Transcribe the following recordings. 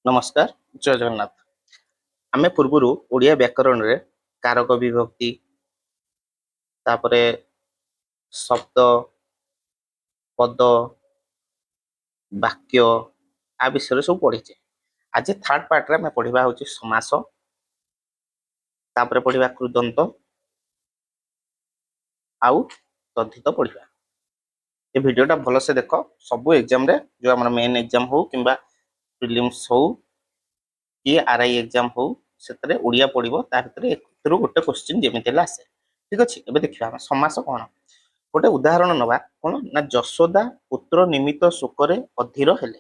नमस्कार जय जगन्नाथ। आमे पूर्वरु ओडिया व्याकरण रे कारक विभक्ति तापरे शब्द पद वाक्य आ विषय सब पढ़ीचे। आज थर्ड पार्ट रे आमे पढ़िबा होची समास तापरे पढ़िबा कृदंत आउ तद्धित पढ़िबा। ए वीडियोटा भलो से देखो। सब एग्जाम रे जो हमर मेन एग्जाम हो किंबा प्रीलिम्स हो कि आरआई एग्जाम हो सेतरे ओडिया पढ़िबो ता भितरे एकथरु गोटे क्वेश्चन जेमिति हला आसे। ठीक अछि। एबे देखिबा हम समास कोन। गोटे उदाहरण नबा कोन ना जशोदा पुत्र निमित्त शोकरे अधीर हेले।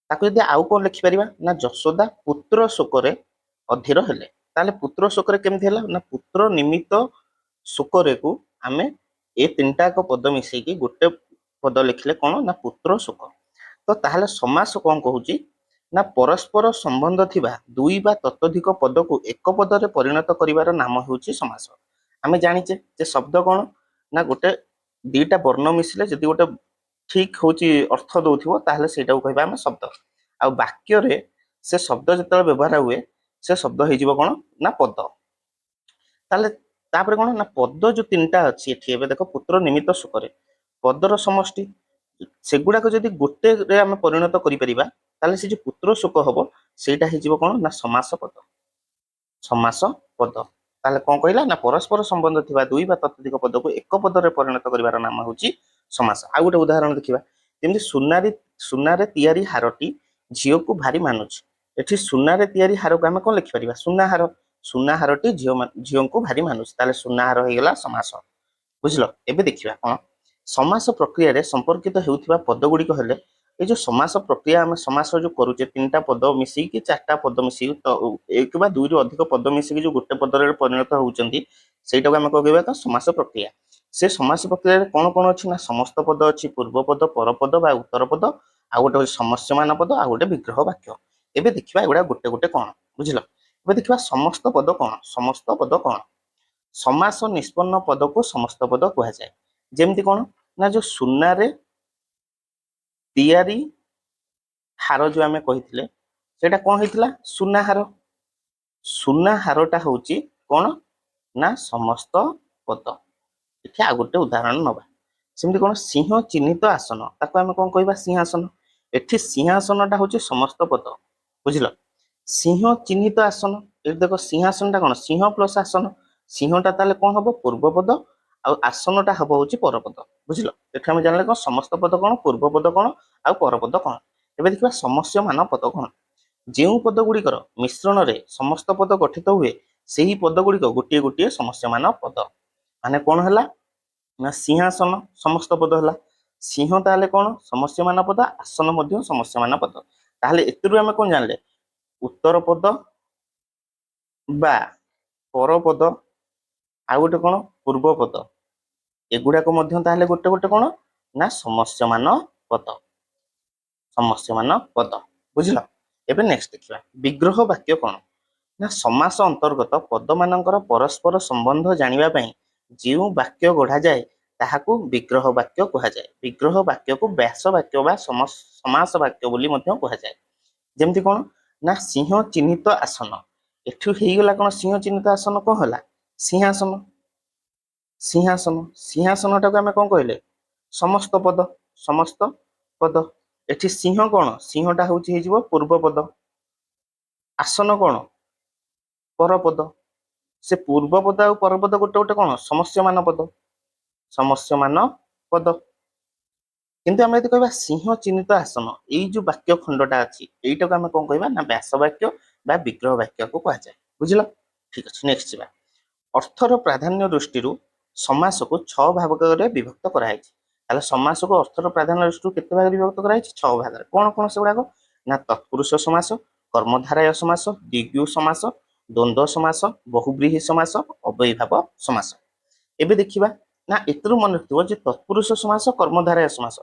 ताको यदि आउ कोन लिखि परिबा ना जशोदा पुत्र शोकरे अधीर हेले। ताले पुत्र शोकरे केमथि हला ना पुत्र निमित्त शोकरे को आमे ए तीनटा को पद मिसै कि गोटे पद लिखले कोन ना पुत्र शोक। तो ताहले समास कोन कहूची ना परस्पर संबंध थिबा दुई बा ततोधिक पद को एक पद रे परिणत करिवार नाम होउची समास। आमे जानिचे जे शब्द कोन ना गोटे दीटा वर्ण मिसले जदि गोटे ठीक होची अर्थ दउथिबो ताहले सेटा को कहबा हम शब्द। आ वाक्य रे से शब्द जतल व्यवहार हुए से शब्द हे जिवो कोन ना पद। ताले तापर कोन ना पद जो तीनटा अछि एठी एबे देखो पुत्र निमित्त सुकरे पदर समष्टि सेगुडा को जदि गोटे रे हम परिणत करि परिबा ताले से जो पुत्र शोक हबो सेटा हे जिवो कोन ना समास पद। समास पद ताले कोन कहला ना परस्पर संबंध थिबा दुई बा ततोधिक पद को एक पद रे परिणत करिवार नाम होची समास। आ गोटे उदाहरण देखिबा जेमति सुनारे तियारी हारटी झियो को भारी मानुछ। एठी सुनारे तियारी हार को हम कोन लिखि परिबा सुना हार। सुना हारटी झियो को भारी मानुछ ताले सुना हार हे गेला समास। बुझलो। एबे देखिबा कोन समास प्रक्रिया रे संपर्कित हेउथिबा पद गुडी को हेले ए जो समास प्रक्रिया हम समास जो करूचे तीनटा पद मिसी कि चारटा पद मिसी तो एक बा दुई रु अधिक पद मिसी कि जो गोटे पद रे परिणत होउचंती सेटा को हम कहबा तो समास प्रक्रिया। से समास प्रक्रिया रे कोन कोन अछि ना समस्त पद अछि पूर्व पद पर पद बा उत्तर पद आ गोटे समस्यमान पद आ गोटे विग्रह वाक्य। एबे देखिबा एगुडा गोटे गोटे कोन बुझिलो। एबे देखिबा समस्त पद कोन समस्त पद कोन समास निष्पन्न पद को समस्त पद कहा जाय। जेमति कोन ना जो सुना रे तियारी हार जो आमे कहिथिले सेटा कोन हेतिला सुना हार। सुना हारटा होची कोन ना समस्त पद। एठी आ गोटे उदाहरण नबा सेमति कोन सिंह चिन्हित आसन ताको आमे कोन कहबा सिंहासन। एठी सिंहासनटा होची समस्त पद बुझिलो। सिंह चिन्हित आसन एठी देखो सिंहासनटा कोन सिंह प्लस आसन सिंहटा ताले कोन हबो पूर्व पद आ आसनटा हबो होची पर पद बुझिलो। एठी हम जानले कोन समस्त पद कोन पूर्व पद कोन आ पर पद कोन। एबे देखिबा समस्यमान पद कोन जेउ पद गुडीकर मिश्रण रे समस्त पद गठित हुए सेही पद गुडीक गोटिए गोटिए समस्यमान पद। माने कोन हला ना सिंहासन समस्त पद हला सिंह ताले कोन समस्यमान पद आसन मध्य समस्यमान पद। ताहले एतरु हम कोन जानले उत्तर पद बा पर पद आ गोटे कोन पूर्व पद एगुडा को मध्य ताहले गोटे गोटे कोन ना समस्यमान पद समस्यमान पद बुझिलो। एबे नेक्स्ट देखिबा विग्रह वाक्य कोन ना समास अंतर्गत पद मानकर परस्पर संबंध जानिबा पई जेउ वाक्य गढ़ा जाए ताहाकू विग्रह वाक्य कहा जाए। विग्रह वाक्य को व्यास वाक्य बा समास वाक्य बोली मध्य कहा जाए। जेमति कोन ना सिंह चिन्हित आसन एठु हेई गेला कोन सिंह चिन्हित आसन कोन हला सिंहासन। सिंहासन सिंहासनटा को हम कोन कहले समस्त पद समस्त पद। एठी सिंह कोन सिंहटा होची हे जिवो पूर्व पद आसन कोन पर पद। से पूर्व पद आ पर पद गोटे गोटे कोन समस्यमान पद समस्यमान पद। किंतु हम यदि कहबा सिंह चिन्हित आसन एई जो वाक्य खंडटा अछि एइटा को हम कोन कहबा ना व्यास वाक्य बा विग्रह वाक्य को कहा जाय। बुझिलो। ठीक अछि। नेक्स्ट जिबा अर्थर प्राधान्य दृष्टिरु समास को 6 भागरे विभक्त कराइछि। ताले समास को अर्थर प्राधान्य दृष्टिरु केते भागरे विभक्त कराइछि 6 भागरे। कोन कोन से गुडाको ना तत्पुरुष समास कर्मधारय समास द्विगु समास द्वंद्व समास बहुव्रीहि समास अव्ययीभाव समास। एबे देखिबा ना एतरु मन रखिबो जे तत्पुरुष समास कर्मधारय समास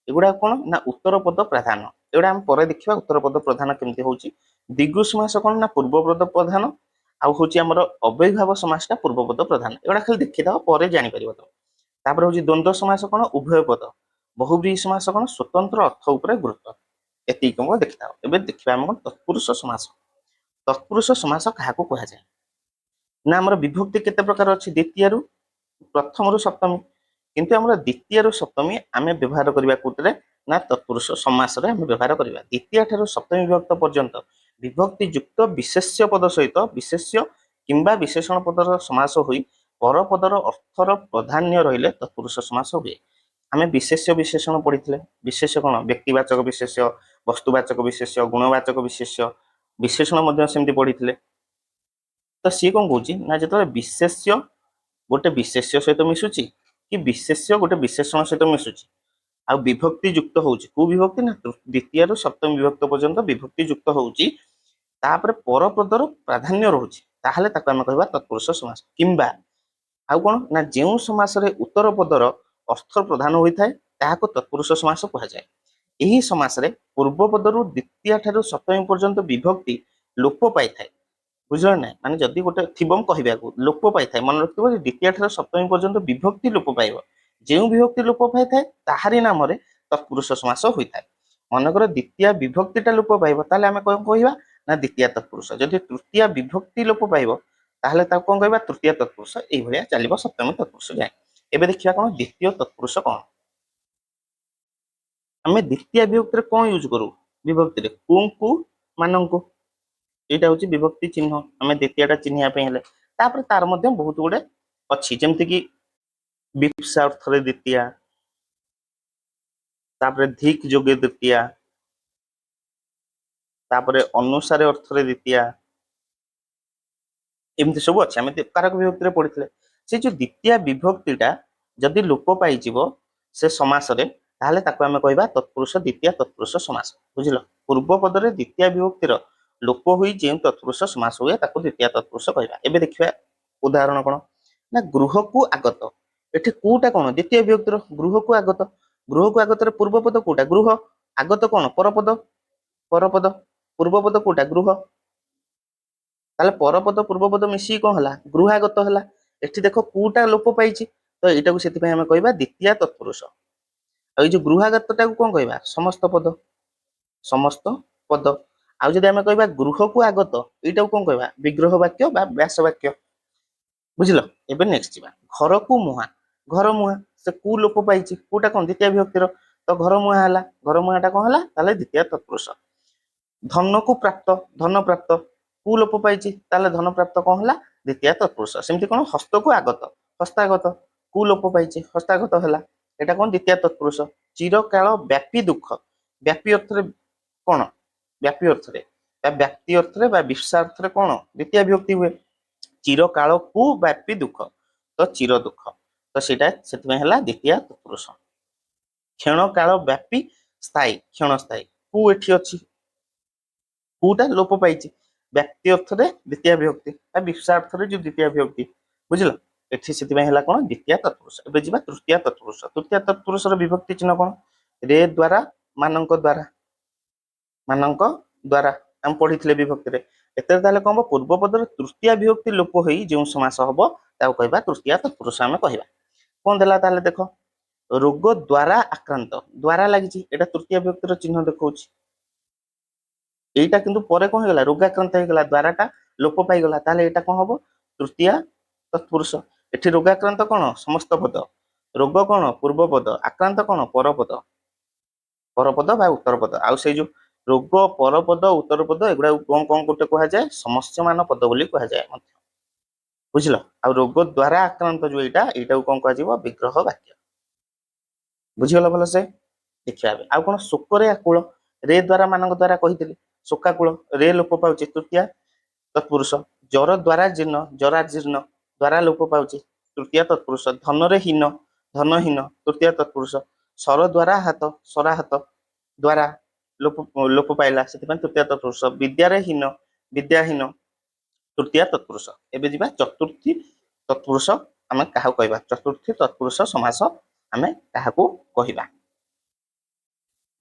एगुडा कोन ना उत्तर पद प्रधान एगुडा हम परे देखिबा उत्तर पद प्रधान केमति होउची। द्विगु समास कोन ना पूर्व पद प्रधान आ होची हमर अव्ययीभाव समासटा पूर्व पद प्रधान एगुडा खाली देखिदाओ परे जानि परिबो तो। तापर होची द्वंद्व समास कोन उभय पद बहुव्रीहि समास कोन स्वतंत्र अर्थ ऊपर गुरुत्व। ଏତିକି କଣ ଦେଖିଥାଅ। ଏବେ ଦେଖିବା ଆମେ କଣ ତତ୍ପୁରୁଷ ସମାସ। ତତ୍ପୁରୁଷ ସମାସ କାହାକୁ କୁହାଯାଏ? ନା ଆମର ବିଭକ୍ତି କେତେ ପ୍ରକାର ଅଛି? ଦ୍ୱିତୀୟରୁ ପ୍ରଥମରୁ ସପ୍ତମୀ। କିନ୍ତୁ ଆମର ଦ୍ୱିତୀୟରୁ ସପ୍ତମୀ ଆମେ ବ୍ୟବହାର କରିବା କୋଉଥିରେ? ନା ତତ୍ପୁରୁଷ ସମାସରେ ଆମେ ବ୍ୟବହାର କରିବା। ଦ୍ୱିତୀୟ ଠାରୁ ସପ୍ତମୀ ବିଭକ୍ତ ପର୍ଯ୍ୟନ୍ତ ବିଭକ୍ତି ଯୁକ୍ତ ବିଶେଷ୍ୟ ପଦ ସହିତ ବିଶେଷ୍ୟ କିମ୍ବା ବିଶେଷଣ ପଦର ସମାସ ହୋଇ ପରପଦର ଅର୍ଥର ପ୍ରାଧାନ୍ୟ ରହିଲେ ତତ୍ପୁରୁଷ ସମାସ ହୁଏ। ଆମେ ବିଶେଷ୍ୟ ବିଶେଷଣ ପଢିଥିଲେ। ବିଶେଷ୍ୟ କଣ? ବ୍ୟକ୍ତିବାଚକ ବିଶେଷ୍ୟ, ବସ୍ତୁବାଚକ ବିଶେଷ୍ୟ, ଗୁଣବାଚକ ବିଶେଷ୍ୟ, ବିଶେଷଣ ମଧ୍ୟ ସେମିତି ପଢିଥିଲେ। ତ ସିଏ କଣ କହୁଛି ନା ଯେତେବେଳେ ବିଶେଷ୍ୟ ଗୋଟେ ବିଶେଷ୍ୟ ସହିତ ମିଶୁଛି କି ବିଶେଷ୍ୟ ଗୋଟେ ବିଶେଷଣ ସହିତ ମିଶୁଛି ଆଉ ବିଭକ୍ତି ଯୁକ୍ତ ହଉଛି, କୋଉ ବିଭକ୍ତି? ନା ଦ୍ୱିତୀୟରୁ ସପ୍ତମୀ ବିଭକ୍ତ ପର୍ଯ୍ୟନ୍ତ ବିଭକ୍ତି ଯୁକ୍ତ ହଉଛି, ତାପରେ ପରପଦର ପ୍ରାଧାନ୍ୟ ରହୁଛି, ତାହେଲେ ତାକୁ ଆମେ କହିବା ତତ୍ପୁରୁଷ ସମାସ। କିମ୍ବା ଆଉ କଣ? ନା ଯେଉଁ ସମାସରେ ଉତ୍ତର ପଦର ଅର୍ଥ ପ୍ରଧାନ ହୋଇଥାଏ ତାହାକୁ ତତ୍ପୁରୁଷ ସମାସ କୁହାଯାଏ। ଏହି ସମାସରେ ପୂର୍ବ ପଦରୁ ଦ୍ୱିତୀୟ ଠାରୁ ସପ୍ତମୀ ପର୍ଯ୍ୟନ୍ତ ବିଭକ୍ତି ଲୋପ ପାଇଥାଏ। ବୁଝିଲ ନାହିଁ? ମାନେ ଯଦି ଗୋଟେ ଥିବ କହିବାକୁ ଲୋପ ପାଇଥାଏ, ମନେ ରଖିଥିବ ଯେ ଦ୍ୱିତୀୟ ଠାରୁ ସପ୍ତମୀ ପର୍ଯ୍ୟନ୍ତ ବିଭକ୍ତି ଲୋପ ପାଇବ। ଯେଉଁ ବିଭକ୍ତି ଲୋପ ପାଇଥାଏ ତାହାରି ନାମରେ ତତ୍ପୁରୁଷ ସମାସ ହୋଇଥାଏ। ମନେକର ଦ୍ୱିତୀୟ ବିଭକ୍ତିଟା ଲୋପ ପାଇବ, ତାହେଲେ ଆମେ କଣ କହିବା? ନା ଦ୍ୱିତୀୟ ତତ୍ପୁରୁଷ। ଯଦି ତୃତୀୟ ବିଭକ୍ତି ଲୋପ ପାଇବ ତାହେଲେ ତାକୁ କଣ କହିବା? ତୃତୀୟ ତତ୍ପୁରୁଷ। ଏଇଭଳିଆ ଚାଲିବ ସପ୍ତମୀ ତତ୍ପୁରୁଷ ଯାଏ। ଏବେ ଦେଖିବା କଣ ଦ୍ୱିତୀୟ ତତ୍ପୁରୁଷ କଣ? ଆମେ ଦ୍ୱିତୀୟ ବିଭକ୍ତିରେ କଣ ୟୁଜ କରୁ? ବିଭକ୍ତିରେ କୁ ମାନଙ୍କୁ, ଏଇଟା ହଉଛି ବିଭକ୍ତି ଚିହ୍ନ। ଆମେ ଦ୍ୱିତୀୟଟା ଚିହ୍ନିବା ପାଇଁ ହେଲେ ତାପରେ ତାର ମଧ୍ୟ ବହୁତ ଗୁଡେ ଅଛି, ଯେମିତି କି ବିପ୍ସା ଅର୍ଥରେ ଦ୍ୱିତୀୟା, ତାପରେ ଧିକ୍ ଯୋଗେ ଦ୍ୱିତୀୟା, ତାପରେ ଅନୁସାରେ ଅର୍ଥରେ ଦ୍ୱିତୀୟା, ଏମିତି ସବୁ ଅଛି। ଆମେ କାରକ ବିଭକ୍ତିରେ ପଢିଥିଲେ। ସେ ଯୋଉ ଦ୍ୱିତୀୟ ବିଭକ୍ତିଟା ଯଦି ଲୋପ ପାଇଯିବ ସେ ସମାସରେ, ତାହେଲେ ତାକୁ ଆମେ କହିବା ତତ୍ପୁରୁଷ ଦ୍ୱିତୀୟ ତତ୍ପୁରୁଷ ସମାସ। ବୁଝିଲ? ପୂର୍ବ ପଦରେ ଦ୍ୱିତୀୟ ବିଭକ୍ତିର ଲୋପ ହୋଇ ଯେଉଁ ତତ୍ପୁରୁଷ ସମାସ ହୁଏ ତାକୁ ଦ୍ୱିତୀୟ ତତ୍ପୁରୁଷ କହିବା। ଏବେ ଦେଖିବା ଉଦାହରଣ କଣ? ନା ଗୃହକୁ ଆଗତ। ଏଠି କୋଉଟା କଣ? ଦ୍ୱିତୀୟ ବିଭକ୍ତିର ଗୃହକୁ ଆଗତ। ଗୃହକୁ ଆଗତରେ ପୂର୍ବ ପଦ କୋଉଟା? ଗୃହ। ଆଗତ କଣ? ପରପଦ। ପରପଦ। ପୂର୍ବ ପଦ କୋଉଟା? ଗୃହ। ତାହେଲେ ପରପଦ ପୂର୍ବପଦ ମିଶିକି କଣ ହେଲା? ଗୃହାଗତ ହେଲା। ଏଠି ଦେଖ କୋଉଟା ଲୋପ ପାଇଛି, ତ ଏଇଟାକୁ ସେଥିପାଇଁ ଆମେ କହିବା ଦ୍ୱିତୀୟ ତତ୍ପୁରୁଷ। ଆଉ ଏଇ ଯୋଉ ଗୃହାଗତଟାକୁ କଣ କହିବା? ସମସ୍ତ ପଦ। ସମସ୍ତ ପଦ। ଆଉ ଯଦି ଆମେ କହିବା ଗୃହକୁ ଆଗତ, ଏଇଟାକୁ କଣ କହିବା? ବିଗ୍ରହ ବାକ୍ୟ ବା ବ୍ୟାସ ବାକ୍ୟ। ବୁଝିଲ? ଏବେ ନେକ୍ସଟ ଯିବା ଘରକୁ ମୁହାଁ। ଘର ମୁହାଁ, ସେ କୁ ଲୋପ ପାଇଛି, କୋଉଟା କଣ? ଦ୍ୱିତୀୟ ବିଭକ୍ତିର, ତ ଘର ମୁହାଁ ହେଲା। ଘର ମୁହାଁ ଟା କଣ ହେଲା? ତାହେଲେ ଦ୍ୱିତୀୟ ତତ୍ପୁରୁଷ। ଧନକୁ ପ୍ରାପ୍ତ, ଧନ ପ୍ରାପ୍ତ, କୁ ଲୋପ ପାଇଛି, ତାହେଲେ ଧନ ପ୍ରାପ୍ତ କଣ ହେଲା? ଦ୍ୱିତୀୟ ତତ୍ପୁରୁଷ। ସେମିତି କଣ? ହସ୍ତକୁ ଆଗତ, ହସ୍ତାଗତ, କୁ ଲୋପ ପାଇଛି, ହସ୍ତାଗତ ହେଲା, ଏଟା କଣ? ଦ୍ୱିତୀୟ ତତ୍ପୁରୁଷ। ଚିରକାଳ ବ୍ୟାପୀ ଦୁଃଖ, ବ୍ୟାପୀ ଅର୍ଥରେ କଣ? ବ୍ୟାପୀ ଅର୍ଥରେ ବା ବ୍ୟାପ୍ତି ଅର୍ଥରେ ବା ବିଶ୍ଵ ଅର୍ଥରେ କଣ? ଦ୍ୱିତୀୟ ବିଭକ୍ତି ହୁଏ। ଚିରକାଳକୁ ବ୍ୟାପୀ ଦୁଃଖ, ତ ଚିର ଦୁଃଖ, ତ ସେଇଟା ସେଥିପାଇଁ ହେଲା ଦ୍ୱିତୀୟ ତତ୍ପୁରୁଷ। କ୍ଷଣ କାଳ ବ୍ୟାପୀ ସ୍ଥାୟୀ, କ୍ଷଣସ୍ଥାୟୀ, କୁ ଏଠି ଅଛି, କୋଉଟା ଲୋପ ପାଇଛି? ବ୍ୟାପ୍ତି ଅର୍ଥରେ ଦ୍ୱିତୀୟ ବିଭକ୍ତି ବା ବିଶ୍ଵ ଅର୍ଥରେ ଯୋଉ ଦ୍ୱିତୀୟ ବିଭକ୍ତି। ବୁଝିଲ? ଏଠି ସେଥିପାଇଁ ହେଲା କଣ? ଦ୍ୱିତୀୟ ତତ୍ପୁରୁଷ। ଏବେ ଯିବା ତୃତୀୟ ତତ୍ପୁରୁଷ। ତୃତୀୟ ତତ୍ପୁରୁଷର ବିଭକ୍ତି ଚିହ୍ନ କଣ? ରେ ଦ୍ଵାରା, ମାନଙ୍କ ଦ୍ଵାରା, ମାନଙ୍କ ଦ୍ଵାରା ଆମେ ପଢିଥିଲେ ବିଭକ୍ତିରେ। ଏଥିରେ ତାହେଲେ କଣ ହବ? ପୂର୍ବ ପଦର ତୃତୀୟ ବିଭକ୍ତି ଲୋପ ହୋଇ ଯେଉଁ ସମାସ ହବ ତାକୁ କହିବା ତୃତୀୟ ତତ୍ପୁରୁଷ ଆମେ କହିବା। କଣ ଦେଲା ତାହେଲେ ଦେଖ? ରୋଗ ଦ୍ଵାରା ଆକ୍ରାନ୍ତ, ଦ୍ଵାରା ଲାଗିଛି, ଏଇଟା ତୃତୀୟ ବିଭକ୍ତିର ଚିହ୍ନ ଦେଖଉଛି। ଏଇଟା କିନ୍ତୁ ପରେ କଣ ହେଇଗଲା? ରୋଗାକ୍ରାନ୍ତ ହେଇଗଲା, ଦ୍ଵାରାଟା ଲୋପ ପାଇଗଲା, ତାହେଲେ ଏଇଟା କଣ ହବ? ତୃତୀୟ ତତ୍ପୁରୁଷ। ଏଠି ରୋଗାକ୍ରାନ୍ତ କଣ? ସମସ୍ତ ପଦ। ରୋଗ କଣ? ପୂର୍ବ ପଦ। ଆକ୍ରାନ୍ତ କଣ? ପରପଦ। ପରପଦ ବା ଉତ୍ତର ପଦ। ଆଉ ସେଇ ଯୋଉ ରୋଗ, ପରପଦ, ଉତ୍ତର ପଦ, ଏଗୁଡା କଣ କଣ ଗୋଟେ କୁହାଯାଏ? ସମସ୍ୟମାନ ପଦ ବୋଲି କୁହାଯାଏ ମଧ୍ୟ। ବୁଝିଲ? ଆଉ ରୋଗ ଦ୍ଵାରା ଆକ୍ରାନ୍ତ ଯୋଉ ଏଇଟାକୁ କଣ କୁହାଯିବ? ବିଗ୍ରହ ବାକ୍ୟ। ବୁଝିଗଲ ଭଲସେ? ଦେଖିବା ଏବେ ଆଉ କଣ? ଶୋକରେ ଆକୁଳ, ରେ ଦ୍ଵାରା, ମାନଙ୍କ ଦ୍ଵାରା କହିଥିଲି। ଶୋକାକୁଳ, ରେ ଲୋପ ପାଉଛି, ତୃତୀୟ ତତ୍ପୁରୁଷ। ଜର ଦ୍ଵାରା ଜୀର୍ଣ୍ଣ, ଜରାଜୀର୍ଣ୍ଣ, ଦ୍ଵାରା ଲୋପ ପାଉଛି, ତୃତୀୟ ତତ୍ପୁରୁଷ। ଧନରେ ହୀନ, ଧନହୀନ, ତୃତୀୟ ତତ୍ପୁରୁଷ। ସର ଦ୍ଵାରା ହାତ, ସରାହାତ, ଦ୍ଵାରା ଲୋପ ଲୋପ ପାଇଲା, ସେଥିପାଇଁ ତୃତୀୟ ତତ୍ପୁରୁଷ। ବିଦ୍ୟାରେ ହୀନ, ବିଦ୍ୟାହୀନ, ତୃତୀୟ ତତ୍ପୁରୁଷ। ଏବେ ଯିବା ଚତୁର୍ଥୀ ତତ୍ପୁରୁଷ ଆମେ କାହାକୁ କହିବା? ଚତୁର୍ଥୀ ତତ୍ପୁରୁଷ ସମାସ ଆମେ କାହାକୁ କହିବା?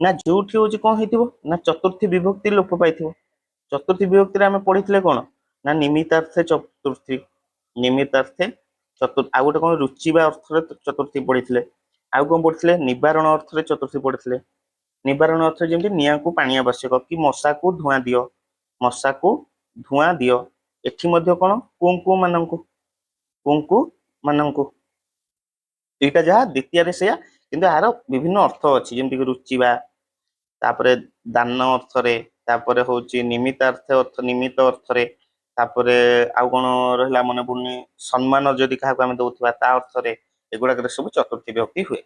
ନା ଯୋଉଠି ହଉଛି କଣ ହେଇଥିବ? ନା ଚତୁର୍ଥୀ ବିଭକ୍ତି ଲୋପ ପାଇଥିବ। ଚତୁର୍ଥୀ ବିଭକ୍ତିରେ ଆମେ ପଢିଥିଲେ କଣ? ନା ନିମିତ୍ତାର୍ଥେ ଚତୁର୍ଥୀ, ନିମିତ୍ତାର୍ଥେ ଚତୁର୍ଥୀ। ଆଉ ଗୋଟେ କଣ? ରୁଚିବା ଅର୍ଥରେ ଚତୁର୍ଥୀ ପଢିଥିଲେ। ଆଉ କଣ ପଢିଥିଲେ? ନିବାରଣ ଅର୍ଥରେ ଚତୁର୍ଥୀ ପଢିଥିଲେ। ନିବାରଣ ଅର୍ଥ ଯେମିତି ନିଆଁକୁ ପାଣି ଆବଶ୍ୟକ କି ମଶାକୁ ଧୂଆଁ ଦିଅ, ମଶାକୁ ଧୂଆଁ ଦିଅ। ଏଠି ମଧ୍ୟ କଣ କୁଙ୍କୁ ମାନଙ୍କୁ, କୁଙ୍କୁ ମାନଙ୍କୁ, ଏଇଟା ଯାହା ଦ୍ୱିତୀୟରେ ସେଇଆ, କିନ୍ତୁ ଏହାର ବିଭିନ୍ନ ଅର୍ଥ ଅଛି ଯେମିତିକି ରୁଚିବା, ତାପରେ ଦାନ ଅର୍ଥରେ, ତାପରେ ହଉଛି ନିମିତ୍ତ ଅର୍ଥରେ, ତାପରେ ଆଉ କଣ ରହିଲା ମନେ ପଡୁନି, ସମ୍ମାନ ଯଦି କାହାକୁ ଆମେ ଦଉଥିବା ତା ଅର୍ଥରେ, ଏଗୁଡାକରେ ସବୁ ଚତୁର୍ଥୀ ବିଭକ୍ତି ହୁଏ।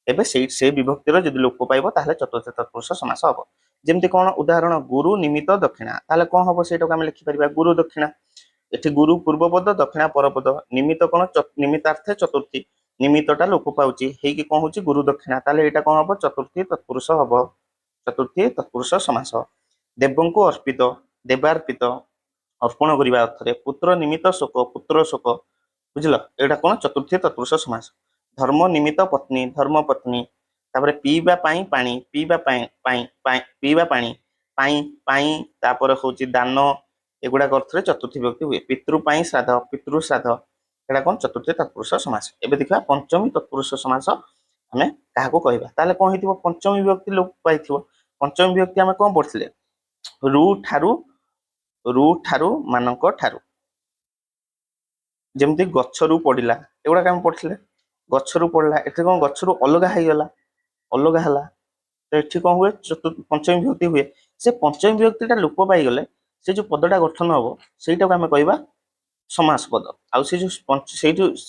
ଏବେ ସେଇ ବିଭକ୍ତିର ଯଦି ଲୋପ ପାଇବ ତାହେଲେ ଚତୁର୍ଥୀ ତତ୍ପୁରୁଷ ସମାସ ହବ। ଯେମିତି କଣ ଉଦାହରଣ, ଗୁରୁ ନିମିତ୍ତ ଦକ୍ଷିଣା, ତାହେଲେ କଣ ହବ ସେଇଟାକୁ ଆମେ ଲେଖିପାରିବା ଗୁରୁ ଦକ୍ଷିଣା। ଏଠି ଗୁରୁ ପୂର୍ବପଦ, ଦକ୍ଷିଣା ପରପଦ, ନିମିତ୍ତ କଣ ନିମିତ୍ତାର୍ଥେ ଚତୁର୍ଥୀ, ନିମିତ୍ତଟା ଲୋପ ପାଉଛି ହେଇକି କଣ ହଉଛି ଗୁରୁ ଦକ୍ଷିଣା, ତାହେଲେ ଏଇଟା କଣ ହବ ଚତୁର୍ଥୀ ତତ୍ପୁରୁଷ ହବ, ଚତୁର୍ଥୀ ତତ୍ପୁରୁଷ ସମାସ। ଦେବଙ୍କୁ ଅର୍ପିତ, ଦେବାର୍ପିତ, ଅର୍ପଣ କରିବା ଅର୍ଥରେ, ପୁତ୍ର ନିମିତ୍ତ ଶୋକ, ପୁତ୍ର ଶୋକ, ବୁଝିଲ ଏଇଟା କଣ ଚତୁର୍ଥୀ ତତ୍ପୁରୁଷ ସମାସ। ଧର୍ମ ନିମିତ୍ତ ପତ୍ନୀ, ଧର୍ମ ପତ୍ନୀ, ତାପରେ ପିଇବା ପାଇଁ ପାଣି, ପିଇବା ପିଇବା ପାଣି, ପାଇଁ, ତାପରେ ହଉଛି ଦାନ, ଏଗୁଡାକ ଅର୍ଥରେ ଚତୁର୍ଥୀ ବିଭକ୍ତି ହୁଏ। ପିତୃ ପାଇଁ ଶ୍ରାଦ୍ଧ, ପିତୃ ଶ୍ରାଦ୍ଧ, ଏଇଟା କଣ ଚତୁର୍ଥୀ ତତ୍ପୁରୁଷ ସମାସ। ଏବେ ଦେଖିବା ପଞ୍ଚମୀ ତତ୍ପୁରୁଷ ସମାସ ଆମେ କାହାକୁ କହିବା, ତାହେଲେ କଣ ହେଇଥିବ, ପଞ୍ଚମୀ ବିଭକ୍ତି ଲୋପ ପାଇଥିବ। ପଞ୍ଚମୀ ବିଭକ୍ତି ଆମେ କଣ ପଢିଥିଲେ, ରୁ ଠାରୁ ମାନଙ୍କ ଠାରୁ, ଯେମିତି ଗଛରୁ ପଡିଲା, ଏଗୁଡାକ ଆମେ ପଢିଥିଲେ, ଗଛରୁ ପଡିଲା, ଏଠି କଣ ଗଛରୁ ଅଲଗା ହେଇଗଲା, ଅଲଗା ହେଲା, ତ ଏଠି କଣ ହୁଏ ପଞ୍ଚମୀ ବିଭକ୍ତି ହୁଏ। ସେ ପଞ୍ଚମୀ ବିଭକ୍ତିଟା ଲୋପ ପାଇଗଲେ ସେ ଯୋଉ ପଦଟା ଗଠନ ହବ ସେଇଟାକୁ ଆମେ କହିବା ସମାସ ପଦ। ଆଉ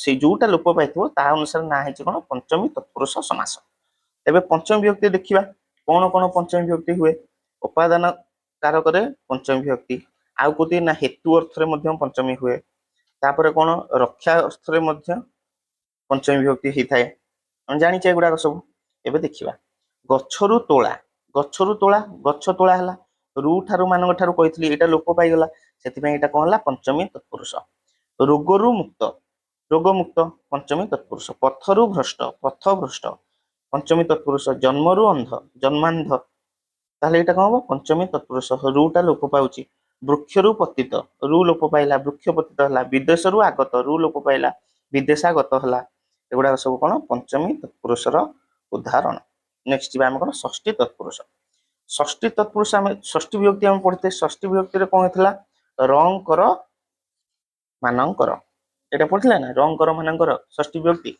ସେଇ ଯୋଉଟା ଲୋପ ପାଇଥିବ ତାହା ଅନୁସାରେ ନାଁ ହେଇଛି କଣ ପଞ୍ଚମୀ ତତ୍ପୁରୁଷ ସମାସ। ଏବେ ପଞ୍ଚମୀ ବିଭକ୍ତି ଦେଖିବା କଣ କଣ ପଞ୍ଚମୀ ବିଭକ୍ତି ହୁଏ। ଉପାଦାନ କାରକରେ ପଞ୍ଚମୀ ବିଭକ୍ତି, ଆଉ କୋଉଠି ନା ହେତୁ ଅର୍ଥରେ ମଧ୍ୟ ପଞ୍ଚମୀ ହୁଏ, ତାପରେ କଣ ରକ୍ଷା ଅର୍ଥରେ ମଧ୍ୟ ପଞ୍ଚମୀ ବିଭକ୍ତି ହେଇଥାଏ, ଆମେ ଜାଣିଛେ ଏଗୁଡାକ ସବୁ। ଏବେ ଦେଖିବା ଗଛରୁ ତୋଳା, ଗଛରୁ ତୋଳା, ଗଛ ତୋଳା ହେଲା, ରୁ ଠାରୁ ମାନଙ୍କ ଠାରୁ କହିଥିଲି ଏଇଟା ଲୋପ ପାଇଗଲା, ସେଥିପାଇଁ ଏଇଟା କଣ ହେଲା ପଞ୍ଚମୀ ତତ୍ପୁରୁଷ। ରୋଗରୁ ମୁକ୍ତ, ରୋଗ ମୁକ୍ତ, ପଞ୍ଚମୀ ତତ୍ପୁରୁଷ। ପଥରୁ ଭ୍ରଷ୍ଟ, ପଥ ଭ୍ରଷ୍ଟ, ପଞ୍ଚମୀ ତତ୍ପୁରୁଷ। ଜନ୍ମରୁ ଅନ୍ଧ, ଜନ୍ମାନ୍ଧ, ତାହେଲେ ଏଇଟା କଣ ହବ ପଞ୍ଚମୀ ତତ୍ପୁରୁଷ, ରୁ ଟା ଲୋପ ପାଉଛି। ବୃକ୍ଷରୁ ପତିତ, ରୁ ଲୋପ ପାଇଲା, ବୃକ୍ଷ ପତିତ ହେଲା। ବିଦେଶରୁ ଆଗତ, ରୁ ଲୋପ ପାଇଲା, ବିଦେଶାଗତ ହେଲା। ଏଗୁଡାକ ସବୁ କଣ ପଞ୍ଚମୀ ତତ୍ପୁରୁଷର ଉଦାହରଣ। ନେକ୍ସଟ ଯିବା ଆମେ କଣ ଷଷ୍ଠୀ ତତ୍ପୁରୁଷ। ଷଷ୍ଠୀ ତତ୍ପୁରୁଷ ଆମେ ଷଷ୍ଠୀ ବିଭକ୍ତି ଆମେ ପଢିଥିଲେ, ଷଷ୍ଠୀ ବିଭକ୍ତିରେ କଣ ହେଇଥିଲା, ରଙ୍କର ମାନଙ୍କର, ଏଇଟା ପଢିଥିଲା ନା ରଙ୍କର ମାନଙ୍କର ଷଷ୍ଠୀ ବିଭକ୍ତି।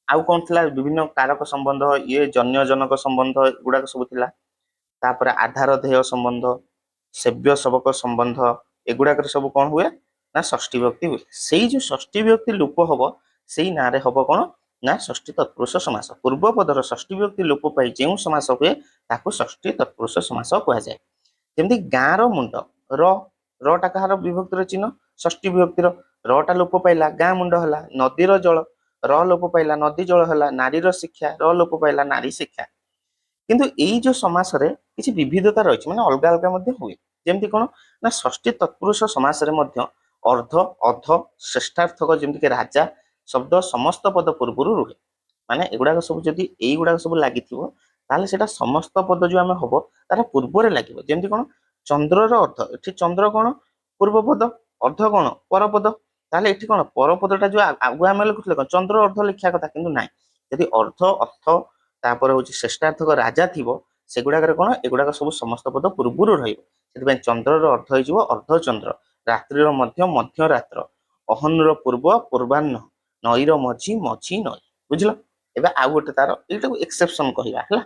ଆଉ କଣ ଥିଲା, ବିଭିନ୍ନ କାରକ ସମ୍ବନ୍ଧ, ଜନ୍ୟ ଜନକ ସମ୍ବନ୍ଧ, ଏଗୁଡାକ ସବୁ ଥିଲା। ତାପରେ ଆଧାର ଧ୍ୟେୟ ସମ୍ବନ୍ଧ, ସେବ୍ୟ ଶବକ ସମ୍ବନ୍ଧ, ଏଗୁଡାକରେ ସବୁ କଣ ହୁଏ ନା ଷଷ୍ଠୀ ବିଭକ୍ତି ହୁଏ। ସେଇ ଯୋଉ ଷଷ୍ଠୀ ବିଭକ୍ତି ଲୋପ ହବ ସେଇ ନାଁରେ ହବ କଣ ନା ଷଷ୍ଠୀ ତତ୍ପୁରୁଷ ସମାସ। ପୂର୍ବ ପଦର ଷଷ୍ଠୀ ବିଭକ୍ତି ଲୋପ ପାଇ ଯେଉଁ ସମାସ ହୁଏ ତାକୁ ଷଷ୍ଠୀ ତତ୍ପୁରୁଷ ସମାସ କୁହାଯାଏ। ଯେମିତି ଗାଁର ମୁଣ୍ଡ, ରଟା କାହାର ବିଭକ୍ତିର ଚିହ୍ନ, ଷଷ୍ଠୀ ବିଭକ୍ତିର, ରଟା ଲୋପ ପାଇଲା ଗାଁ ମୁଣ୍ଡ ହେଲା। ନଦୀର ଜଳ, ର ଲୋପ ପାଇଲା ନଦୀ ଜଳ ହେଲା। ନାରୀର ଶିକ୍ଷା, ର ଲୋପ ପାଇଲା ନାରୀ ଶିକ୍ଷା। କିନ୍ତୁ ଏଇ ଯୋଉ ସମାସରେ କିଛି ବିବିଧତା ରହିଛି, ମାନେ ଅଲଗା ଅଲଗା ମଧ୍ୟ ହୁଏ। ଯେମିତି କଣ ନା ଷଷ୍ଠୀ ତତ୍ପୁରୁଷ ସମାସରେ ମଧ୍ୟ ଅର୍ଦ୍ଧ, ଅଧ, ଶ୍ରେଷ୍ଠାର୍ଥକ ଯେମିତିକି ରାଜା ଶବ୍ଦ ସମସ୍ତ ପଦ ପୂର୍ବରୁ ରୁହେ। ମାନେ ଏଗୁଡାକ ସବୁ ଯଦି ଏଇଗୁଡାକ ସବୁ ଲାଗିଥିବ ତାହେଲେ ସେଟା ସମସ୍ତ ପଦ ଯୋଉ ଆମେ ହବ ତାର ପୂର୍ବରେ ଲାଗିବ। ଯେମିତି କଣ ଚନ୍ଦ୍ରର ଅର୍ଧ, ଏଠି ଚନ୍ଦ୍ର କଣ ପୂର୍ବ ପଦ, ଅର୍ଧ କଣ ପରପଦ, ତାହେଲେ ଏଠି କଣ ପରପଦଟା ଯୋଉ ଆଗୁଆ ଆମେ ଲେଖୁଥିଲେ କଣ ଚନ୍ଦ୍ର ଅର୍ଧ ଲେଖିବା କଥା, କିନ୍ତୁ ନାହିଁ। ଯଦି ଅର୍ଧ, ଅର୍ଥ, ତାପରେ ହଉଛି ଶ୍ରେଷ୍ଠାର୍ଥକ ରାଜା ଥିବ ସେଗୁଡାକରେ କଣ ଏଗୁଡାକ ସବୁ ସମସ୍ତ ପଦ ପୂର୍ବରୁ ରହିବ। ସେଥିପାଇଁ ଚନ୍ଦ୍ରର ଅର୍ଧ ହେଇଯିବ ଅର୍ଧ ଚନ୍ଦ୍ର, ରାତ୍ରିର ମଧ୍ୟ ମଧ୍ୟ ରାତ୍ର, ଅହନର ପୂର୍ବ ପୂର୍ବାହ୍ନ, ନଈର ମଝି ମଝି ନଈ। ବୁଝିଲ। ଏବେ ଆଉ ଗୋଟେ ତାର ଏଇଟାକୁ ଏକ୍ସେପସନ କହିବା ହେଲା,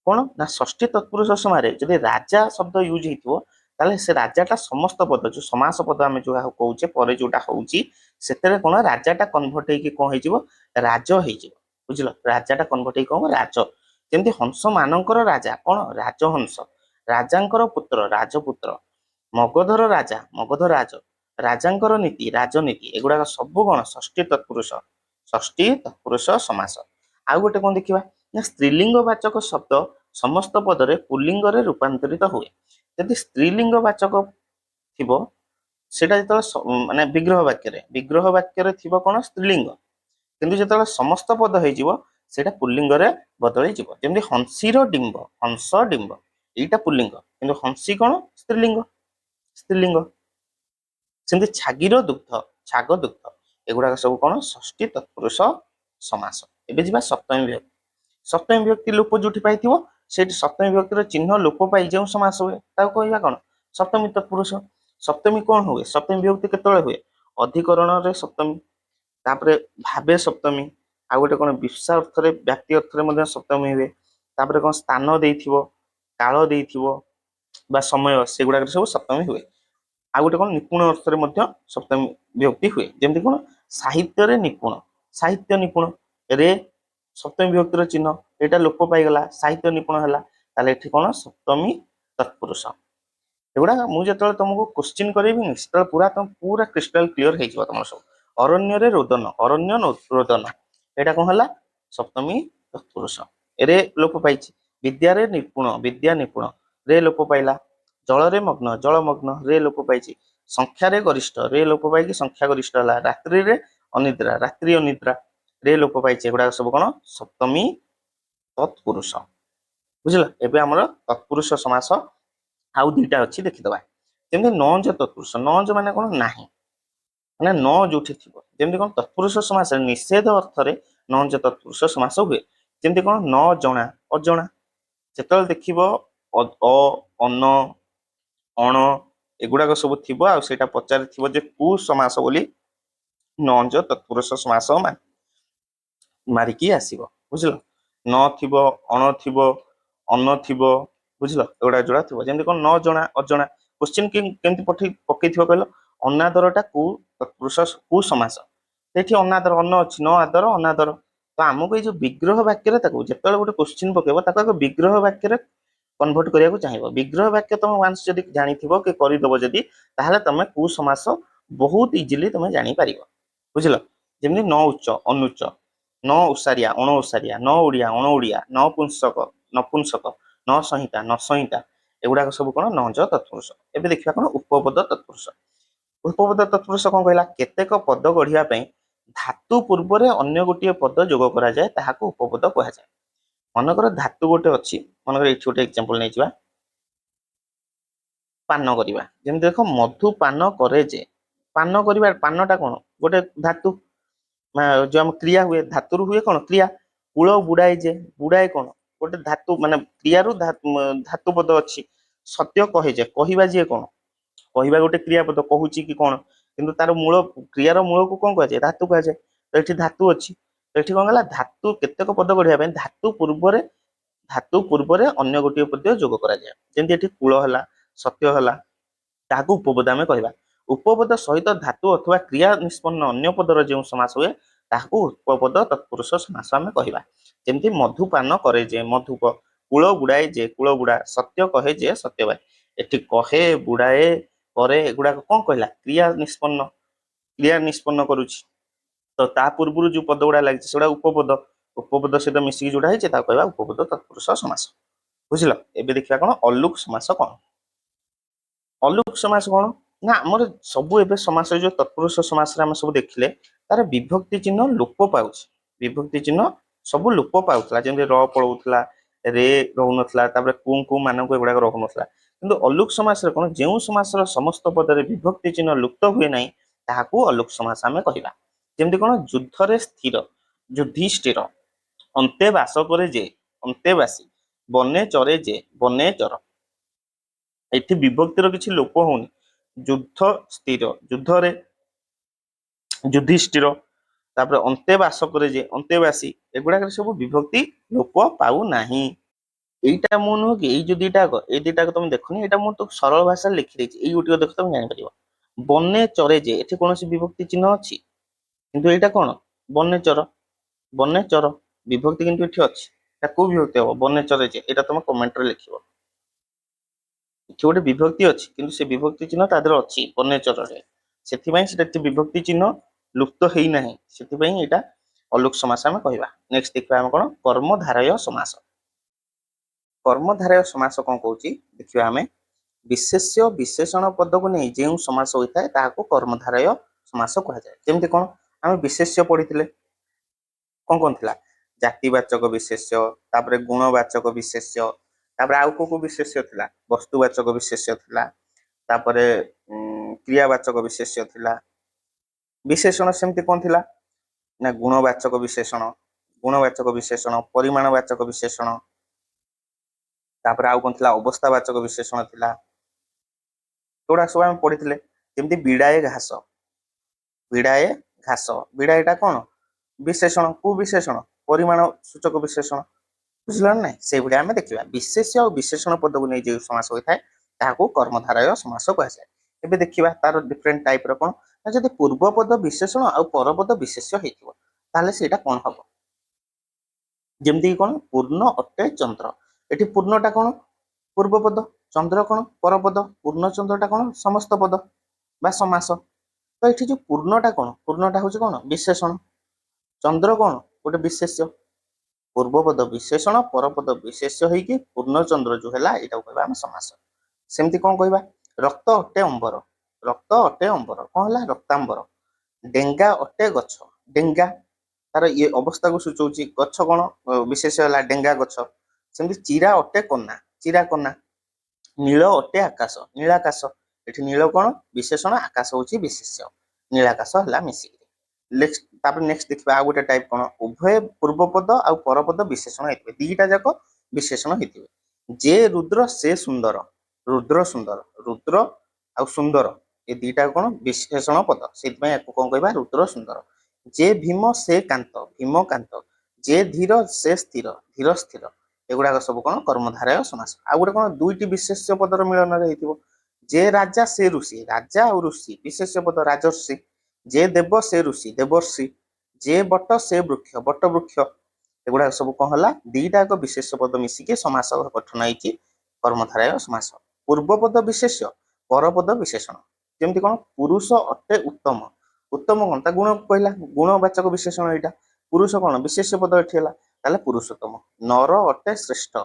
କଣ ନା ଷଷ୍ଠୀ ତତ୍ପୁରୁଷ ସମୟରେ ଯଦି ରାଜା ଶବ୍ଦ ୟୁଜ ହେଇଥିବ ତାହେଲେ ସେ ରାଜାଟା ସମସ୍ତ ପଦ ଯୋଉ ସମାସ ପଦ ଆମେ ଯୋଉ କହୁଛେ ପରେ ଯୋଉଟା ହଉଛି ସେଥିରେ କଣ ରାଜାଟା କନଭର୍ଟ ହେଇକି କଣ ହେଇଯିବ ରାଜ ହେଇଯିବ। ବୁଝିଲ, ରାଜାଟା କନଭର୍ଟ ହେଇକି କଣ ରାଜ। ଯେମିତି ହଂସ ମାନଙ୍କର ରାଜା କଣ ରାଜହଂସ, ରାଜାଙ୍କର ପୁତ୍ର ରାଜପୁତ୍ର, ମଗଧର ରାଜା ମଗଧ ରାଜ, ରାଜାଙ୍କର ନୀତି ରାଜନୀତି, ଏଗୁଡାକ ସବୁ କଣ ଷଷ୍ଠୀ ତତ୍ପୁରୁଷ, ଷଷ୍ଠୀ ତତ୍ପୁରୁଷ ସମାସ। ଆଉ ଗୋଟେ କଣ ଦେଖିବା ନା ସ୍ତ୍ରୀଲିଙ୍ଗ ବାଚକ ଶବ୍ଦ ସମସ୍ତ ପଦରେ ପୁଲ୍ଲିଙ୍ଗରେ ରୂପାନ୍ତରିତ ହୁଏ। ଯଦି ସ୍ତ୍ରୀଲିଙ୍ଗ ବାଚକ ଥିବ ସେଇଟା ଯେତେବେଳେ ମାନେ ବିଗ୍ରହ ବାକ୍ୟରେ ଥିବ କଣ ସ୍ତ୍ରୀଲିଙ୍ଗ, କିନ୍ତୁ ଯେତେବେଳେ ସମସ୍ତ ପଦ ହେଇଯିବ ସେଇଟା ପୁଲ୍ଲିଙ୍ଗରେ ବଦଳିଯିବ। ଯେମିତି ହଂସୀର ଡିମ୍ବ, ହଂସ ଡିମ୍ବ, ଏଇଟା ପୁଲ୍ଲିଙ୍ଗ କିନ୍ତୁ ହଂସୀ କଣ ସ୍ତ୍ରୀଲିଙ୍ଗ, ସ୍ତ୍ରୀଲିଙ୍ଗ। ସେମିତି ଛାଗିର ଦୁଗ୍ଧ, ଛାଗ ଦୁଗ୍ଧ, ଏଗୁଡାକ ସବୁ କଣ ଷଷ୍ଠୀ ତତ୍ପୁରୁଷ ସମାସ। ଏବେ ଯିବା ସପ୍ତମୀ ବିଭକ୍ତି। ସପ୍ତମୀ ବିଭକ୍ତି ଲୋପ ଯୋଉଠି ପାଇଥିବ ସେଠି ସପ୍ତମୀ ବିଭକ୍ତିର ଚିହ୍ନ ଲୋପ ପାଇ ଯେଉଁ ସମାସ ହୁଏ ତାକୁ କହିବା କଣ ସପ୍ତମୀ ତତ୍ପୁରୁଷ। ସପ୍ତମୀ କଣ ହୁଏ ସପ୍ତମୀ ବିଭକ୍ତି କେତେବେଳେ ହୁଏ ଅଧିକରଣରେ ସପ୍ତମୀ, ତାପରେ ଭାବେ ସପ୍ତମୀ, ଆଉ ଗୋଟେ କଣ ବିଶା ଅର୍ଥରେ ବ୍ୟାପ୍ତି ଅର୍ଥରେ ମଧ୍ୟ ସପ୍ତମୀ ହୁଏ, ତାପରେ କଣ ସ୍ଥାନ ଦେଇଥିବ କାଳ ଦେଇଥିବ ବା ସମୟ ସେଗୁଡାକରେ ସବୁ ସପ୍ତମୀ ହୁଏ। ଆଉ ଗୋଟେ କଣ ନିପୁଣ ଅର୍ଥରେ ମଧ୍ୟ ସପ୍ତମୀ ବିଭକ୍ତି ହୁଏ, ଯେମିତି କଣ ସାହିତ୍ୟରେ ନିପୁଣ, ସାହିତ୍ୟ ନିପୁଣ ରେ ସପ୍ତମୀ ବିଭକ୍ତିର ଚିହ୍ନ ଏଇଟା ଲୋପ ପାଇଗଲା ସାହିତ୍ୟ ନିପୁଣ ହେଲା, ତାହେଲେ ଏଠି କଣ ସପ୍ତମୀ ତତ୍ପୁରୁଷ। ଏଗୁଡା ମୁଁ ଯେତେବେଳେ ତମକୁ କୋଶ୍ଚିନ୍ କରିବି ସେତେବେଳେ ପୁରା କ୍ରିଷ୍ଟାଲ କ୍ଲିୟର ହେଇଯିବ ତମର ସବୁ। ଅରଣ୍ୟରେ ରୋଦନ, ଅରଣ୍ୟ ରୋଦନ ଏଇଟା କଣ ହେଲା ସପ୍ତମୀ ତତ୍ପୁରୁଷ। ରେ ଲୋପ ପାଇଛି, ବିଦ୍ୟାରେ ନିପୁଣ, ବିଦ୍ୟା ନିପୁଣ ରେ ଲୋପ ପାଇଲା, ଜଳରେ ମଗ୍ନ, ଜଳମଗ୍ନ ରେ ଲୋପ ପାଇଛି, ସଂଖ୍ୟାରେ ଗରିଷ୍ଠ ରେ ଲୋପ ପାଇକି ସଂଖ୍ୟା ଗରିଷ୍ଠ ହେଲା, ରାତ୍ରିରେ ଅନିଦ୍ରା, ରାତ୍ରି ଅନିଦ୍ରା ରେ ଲୋପ ପାଇଛି। ଏଗୁଡାକ ସବୁ କଣ ସପ୍ତମୀ ତତ୍ପୁରୁଷ। ବୁଝିଲ, ଏବେ ଆମର ତତ୍ପୁରୁଷ ସମାସ ଆଉ ଦିଟା ଅଛି ଦେଖିଦବା। ଯେମିତି ନଅଜ ତତ୍ପୁରୁଷ, ନଅଜ ମାନେ କଣ ନାହିଁ, ମାନେ ନ ଯୋଉଠି ଥିବ, ଯେମିତି କଣ ତତ୍ପୁରୁଷ ସମାସରେ ନିଷେଧ ଅର୍ଥରେ ନଅଜ ତତ୍ପୁରୁଷ ସମାସ ହୁଏ। ଯେମିତି କଣ ନ ଜଣା, ଅଜଣା, ଯେତେବେଳେ ଦେଖିବ ଅ ଅନ ଅଣ ଏଗୁଡାକ ସବୁ ଥିବ ଆଉ ସେଇଟା ପଚାରିଥିବ ଯେ କୁ ସମାସ ବୋଲି ନଅଜ ତତ୍ପୁରୁଷ ସମାସ ମାରିକି ଆସିବ। ବୁଝିଲ, ନ ଥିବ, ଅଣ ଥିବ, ଅନ ଥିବ, ବୁଝିଲ, ଏଗୁଡା ଯୋଉଟା ଥିବ। ଯେମିତି କଣ ନ ଜଣା, ଅଜଣା, କୋଶ୍ଚିନ୍ କେମିତି ପକେଇଥିବ କହିଲ, ଅନାଦରଟା ତତ୍ପୁରୁଷ କୁ ସମାସ, ସେଠି ଅନାଦର ଅନ୍ନ ଅଛି, ନ ଆଦର ଅନାଦର। ତ ଆମକୁ ଏଇ ଯୋଉ ବିଗ୍ରହ ବାକ୍ୟରେ ତାକୁ ଯେତେବେଳେ ଗୋଟେ କୋଶ୍ଚିନ୍ ପକେଇବ ତାକୁ ଆଗ ବିଗ୍ରହ ବାକ୍ୟରେ କନଭର୍ଟ କରିବାକୁ ଚାହିଁବ। ବିଗ୍ରହ ବାକ୍ୟ ତମେ ୱାନ୍ସ ଯଦି ଜାଣିଥିବ କି କରିଦବ ଯଦି, ତାହେଲେ ତମେ କୁ ସମାସ ବହୁତ ଇଜିଲି ତମେ ଜାଣିପାରିବ। ବୁଝିଲ, ଯେମିତି ନ ଉଚ୍ଚ, ଅନୁଚ୍ଚ, ନ ଓସାରିଆ, ଅଣ ଓସାରିଆ, ନ ଓଡିଆ, ଅଣ ଓଡିଆ, ନ ପୁଂସକ, ନପୁଂସକ, ନ ସଂହିତା, ନ ସଂହିତା, ଏଗୁଡାକ ସବୁ କଣ ନଅଜ ତତ୍ପୁରୁଷ। ଏବେ ଦେଖିବା କଣ ଉପପଦ ତତ୍ପୁରୁଷ। ଉପପଦ ତତ୍ପୁରୁଷ କଣ କହିଲା, କେତେକ ପଦ ଗଢିବା ପାଇଁ ଧାତୁ ପୂର୍ବରେ ଅନ୍ୟ ଗୋଟିଏ ପଦ ଯୋଗ କରାଯାଏ ତାହାକୁ ଉପପଦ କୁହାଯାଏ। ମନେକର ଧାତୁ ଗୋଟେ ଅଛି, ମନେକର ଏଇଠି ଗୋଟେ ଏକ୍ସାମ୍ପଲ ନେଇଯିବା, ପାନ କରିବା। ଯେମିତି ଦେଖ ମଧୁ ପାନ କରେ ଯେ, ପାନ କରିବା, ପାନଟା କଣ ଗୋଟେ ଧାତୁ, ଯୋଉ ଆମ କ୍ରିୟା ହୁଏ ଧାତୁରୁ ହୁଏ କଣ କ୍ରିୟା। କୂଳ ବୁଡାଏ ଯେ, ବୁଡାଏ କଣ ଗୋଟେ ଧାତୁ, ମାନେ କ୍ରିୟାରୁ ଧାତୁ ପଦ ଅଛି। ସତ୍ୟ କହେ ଯେ, କହିବା ଯିଏ କଣ, କହିବା ଗୋଟେ କ୍ରିୟାପଦ, କହୁଛି କି କଣ, କିନ୍ତୁ ତାର ମୂଳ କ୍ରିୟାର ମୂଳକୁ କଣ କୁହାଯାଏ ଧାତୁ କୁହାଯାଏ। ତ ଏଠି ଧାତୁ ଅଛି, ତ ଏଠି କଣ ହେଲା ଧାତୁ କେତେକ ପଦ ଗଢିବା ପାଇଁ ଧାତୁ ପୂର୍ବରେ ଅନ୍ୟ ଗୋଟିଏ ପଦ ଯୋଗ କରାଯାଏ। ଯେମିତି ଏଠି କୂଳ ହେଲା, ସତ୍ୟ ହେଲା, ତାହାକୁ ଉପପଦ ଆମେ କହିବା। ଉପପଦ ସହିତ ଧାତୁ ଅଥବା କ୍ରିୟା ନିଷ୍ପନ୍ନ ଅନ୍ୟ ପଦର ଯେଉଁ ସମାସ ହୁଏ ତାହାକୁ ଉପପଦ ତତ୍ପୁରୁଷ ସମାସ ଆମେ କହିବା। ଯେମିତି ମଧୁ ପାନ କରେ ଯେ, ମଧୁପ, କୂଳ ବୁଡାଏ ଯେ, କୂଳ ବୁଡା, ସତ୍ୟ କହେ ଯେ, ସତ୍ୟବାଦୀ। ଏଠି କହେ, ବୁଡାଏ, କରେ ଏଗୁଡାକ କଣ କହିଲା କ୍ରିୟା ନିଷ୍ପନ୍ନ କରୁଛି। ତ ତା ପୂର୍ବରୁ ଯୋଉ ପଦ ଗୁଡା ଲାଗିଛି ସେଗୁଡା ଉପପଦ, ଉପପଦ ସହିତ ମିଶିକି ଯୋଉଟା ହେଇଛି ତାକୁ କହିବା ଉପପଦ ତତ୍ପୁରୁଷ ସମାସ। ବୁଝିଲ, ଏବେ ଦେଖିବା କଣ ଅଲୁକ ସମାସ କଣ। ଅଲୁକ ସମାସ କଣ ନା, ଆମର ସବୁ ଏବେ ସମାସ ଯୋଉ ତତ୍ପୁରୁଷ ସମାସରେ ଆମେ ସବୁ ଦେଖିଲେ ତାର ବିଭକ୍ତି ଚିହ୍ନ ଲୋପ ପାଉଛି। ବିଭକ୍ତି ଚିହ୍ନ ସବୁ ଲୋପ ପାଉଥିଲା, ଯେମିତି ର ପଳଉଥିଲା, ରେ ରହୁନଥିଲା, ତାପରେ କୁ ମାନଙ୍କୁ ଏଗୁଡାକ ରହୁନଥିଲା। କିନ୍ତୁ ଅଲୁକ ସମାସରେ କଣ, ଯେଉଁ ସମାସର ସମସ୍ତ ପଦରେ ବିଭକ୍ତି ଚିହ୍ନ ଲୁପ୍ତ ହୁଏ ନାହିଁ ତାହାକୁ ଅଲୁକ ସମାସ ଆମେ କହିବା। ଯେମିତି କଣ ଯୁଦ୍ଧରେ ସ୍ଥିର, ଯୁଧିଷ୍ଠିର, ଅନ୍ତେ ବାସ କରେ ଯେ, ଅନ୍ତେବାସୀ, ବନେ ଚରେ ଯେ, ବନେ ଚର। ଏଠି ବିଭକ୍ତିର କିଛି ଲୋପ ହଉନି, ଯୁଦ୍ଧ ସ୍ଥିର, ଯୁଦ୍ଧରେ, ଯୁଧିଷ୍ଠିର, ତାପରେ ଅନ୍ତେ ବାସ କରେ ଯେ, ଅନ୍ତେବାସୀ, ଏଗୁଡାକରେ ସବୁ ବିଭକ୍ତି ଲୋପ ପାଉନାହିଁ। ଏଇଟା ମୁଁ ନୁହଁ କି, ଏଇ ଯୋଉ ଦିଟାକ, ଏଇ ଦିଟାକ ତମେ ଦେଖୁନି, ଏଇଟା ମୁଁ ତ ସରଳ ଭାଷାରେ ଲେଖିଦେଇଛି, ଏଇ ଗୋଟିକ ଦେଖ ତମେ ଜାଣିପାରିବ। ବନେ ଚରେ ଯେ, ଏଠି କୌଣସି ବିଭକ୍ତି ଚିହ୍ନ ଅଛି, କିନ୍ତୁ ଏଇଟା କଣ ବନେଚର, ବନେଚର ବିଭକ୍ତି କିନ୍ତୁ ଏଠି ଅଛି। এটা କୋଉ ବିଭକ୍ତି ହବ ବନେଚରେ ଯେ, ଏଇଟା ତମେ କମେଣ୍ଟରେ ଲେଖିବ। ଏଠି ଗୋଟେ ବିଭକ୍ତି ଅଛି କିନ୍ତୁ ସେ ବିଭକ୍ତି ଚିହ୍ନ ତା ଦେହରେ ଅଛି ବନେଚରରେ, ସେଥିପାଇଁ ସେଟା ଏଠି ବିଭକ୍ତି ଚିହ୍ନ ଲୁପ୍ତ ହେଇନାହିଁ, ସେଥିପାଇଁ ଏଇଟା ଅଲୁକ ସମାସ ଆମେ କହିବା। ନେକ୍ସଟ ଦେଖିବା ଆମେ କଣ କର୍ମଧାରୟ ସମାସ। କର୍ମଧାରୟ ସମାସ କଣ କହୁଛି ଦେଖିବା ଆମେ, ବିଶେଷ୍ୟ ବିଶେଷଣ ପଦକୁ ନେଇ ଯେଉଁ ସମାସ ହୋଇଥାଏ ତାହାକୁ କର୍ମଧାରୟ ସମାସ କୁହାଯାଏ। ଯେମିତି କଣ ଆମେ ବିଶେଷ୍ୟ ପଢିଥିଲେ, କଣ କଣ ଥିଲା, ଜାତିବାଚକ ବିଶେଷ୍ୟ, ତାପରେ ଗୁଣବାଚକ ବିଶେଷ୍ୟ, ତାପରେ ଆଉ କୋଉ କୋଉ ବିଶେଷ୍ୟ ଥିଲା, ବସ୍ତୁବାଚକ ବିଶେଷ୍ୟ ଥିଲା, ତାପରେ କ୍ରିୟାବାଚକ ବିଶେଷ୍ୟ ଥିଲା। ବିଶେଷଣ ସେମିତି କଣ ଥିଲା ନା ଗୁଣବାଚକ ବିଶେଷଣ, ଗୁଣବାଚକ ବିଶେଷଣ, ପରିମାଣବାଚକ ବିଶେଷଣ, तापर आउ कौन अवस्थावाचक विशेषण थिला एगुड़ा सब आम पढ़ी जमी विड़ाए घास विड़ाए घास विड़ाएटा कौन विशेषण कु विशेषण परिमाण सूचक विशेषण बुझल ना से आम देखा विशेष्य और विशेषण पद को नहीं जो समास होता है कर्मधारय समास कहुए एबे देखिबा तार डिफरेंट टाइप रो कोन जदि पूर्व पद विशेषण और पर पद विशेष्य हेतिबो ताले सेटा कोन हबो जेमति कोन पूर्ण अट्टे चंद्र एठी पूर्णटा कोन पूर्व पद चंद्र कोन पर पद पूर्ण चंद्रटा कोन समस्त पद बा समास तो एठी जो पूर्णटा होची कोन विशेषण चंद्र कोन गोटे विशेष्य पूर्व पद विशेषण पर पद विशेष्य होइकी पूर्ण चंद्र जो हैला एटा कहबा हम समास सेमति कोन कहबा रक्त अट्टे अंबर कौन है रक्तांबर डेंगा अट्टे गछ डेंगा तार ये अवस्था को सूचौची गछ कौन विशेष है डेंगा गछ सेमति चिरा अट्टे कन्ना नील अट्टे आकाश नीलाकाश एठी नील कौन विशेषण आकाश होची विशेष्य नीलाकाश है मिसिक नेक्स्ट देखिए आ गोटे टाइप कौन उभय पूर्व पद आ परपद विशेषण होते दीटा जाक विशेषण होते जे रुद्र से सुंदर रुद्र आ सुंदर ये दीटा कौन विशेषण पद से कौन कहबा रुद्र सुंदर जे भीम से कांत जे धीर से धीर स्थिर एगुड़ा सब कौन कर्मधारय समास आ गोटे कौन दुईटी विशेष्य पदर मिलन रही जे राजा से ऋषि राजा और ऋषि विशेष्य पद राजर्षि जे देव से ऋषि देवर्षि जे बट से वृक्ष बट वृक्ष एगुड़ा सब कौन है दीटा एक विशेष पद मिसिकी समास गठन होती कर्मधारय समास पूर्व पद विशेष्य पर पद विशेषण जमती कौन पुरुष अट्टे उत्तम उत्तम कौन गुण कहला गुणवाचक विशेषण यहाँ पुरुष कौन विशेष पद ये पुरुषोत्तम नर अट्टे श्रेष्ठ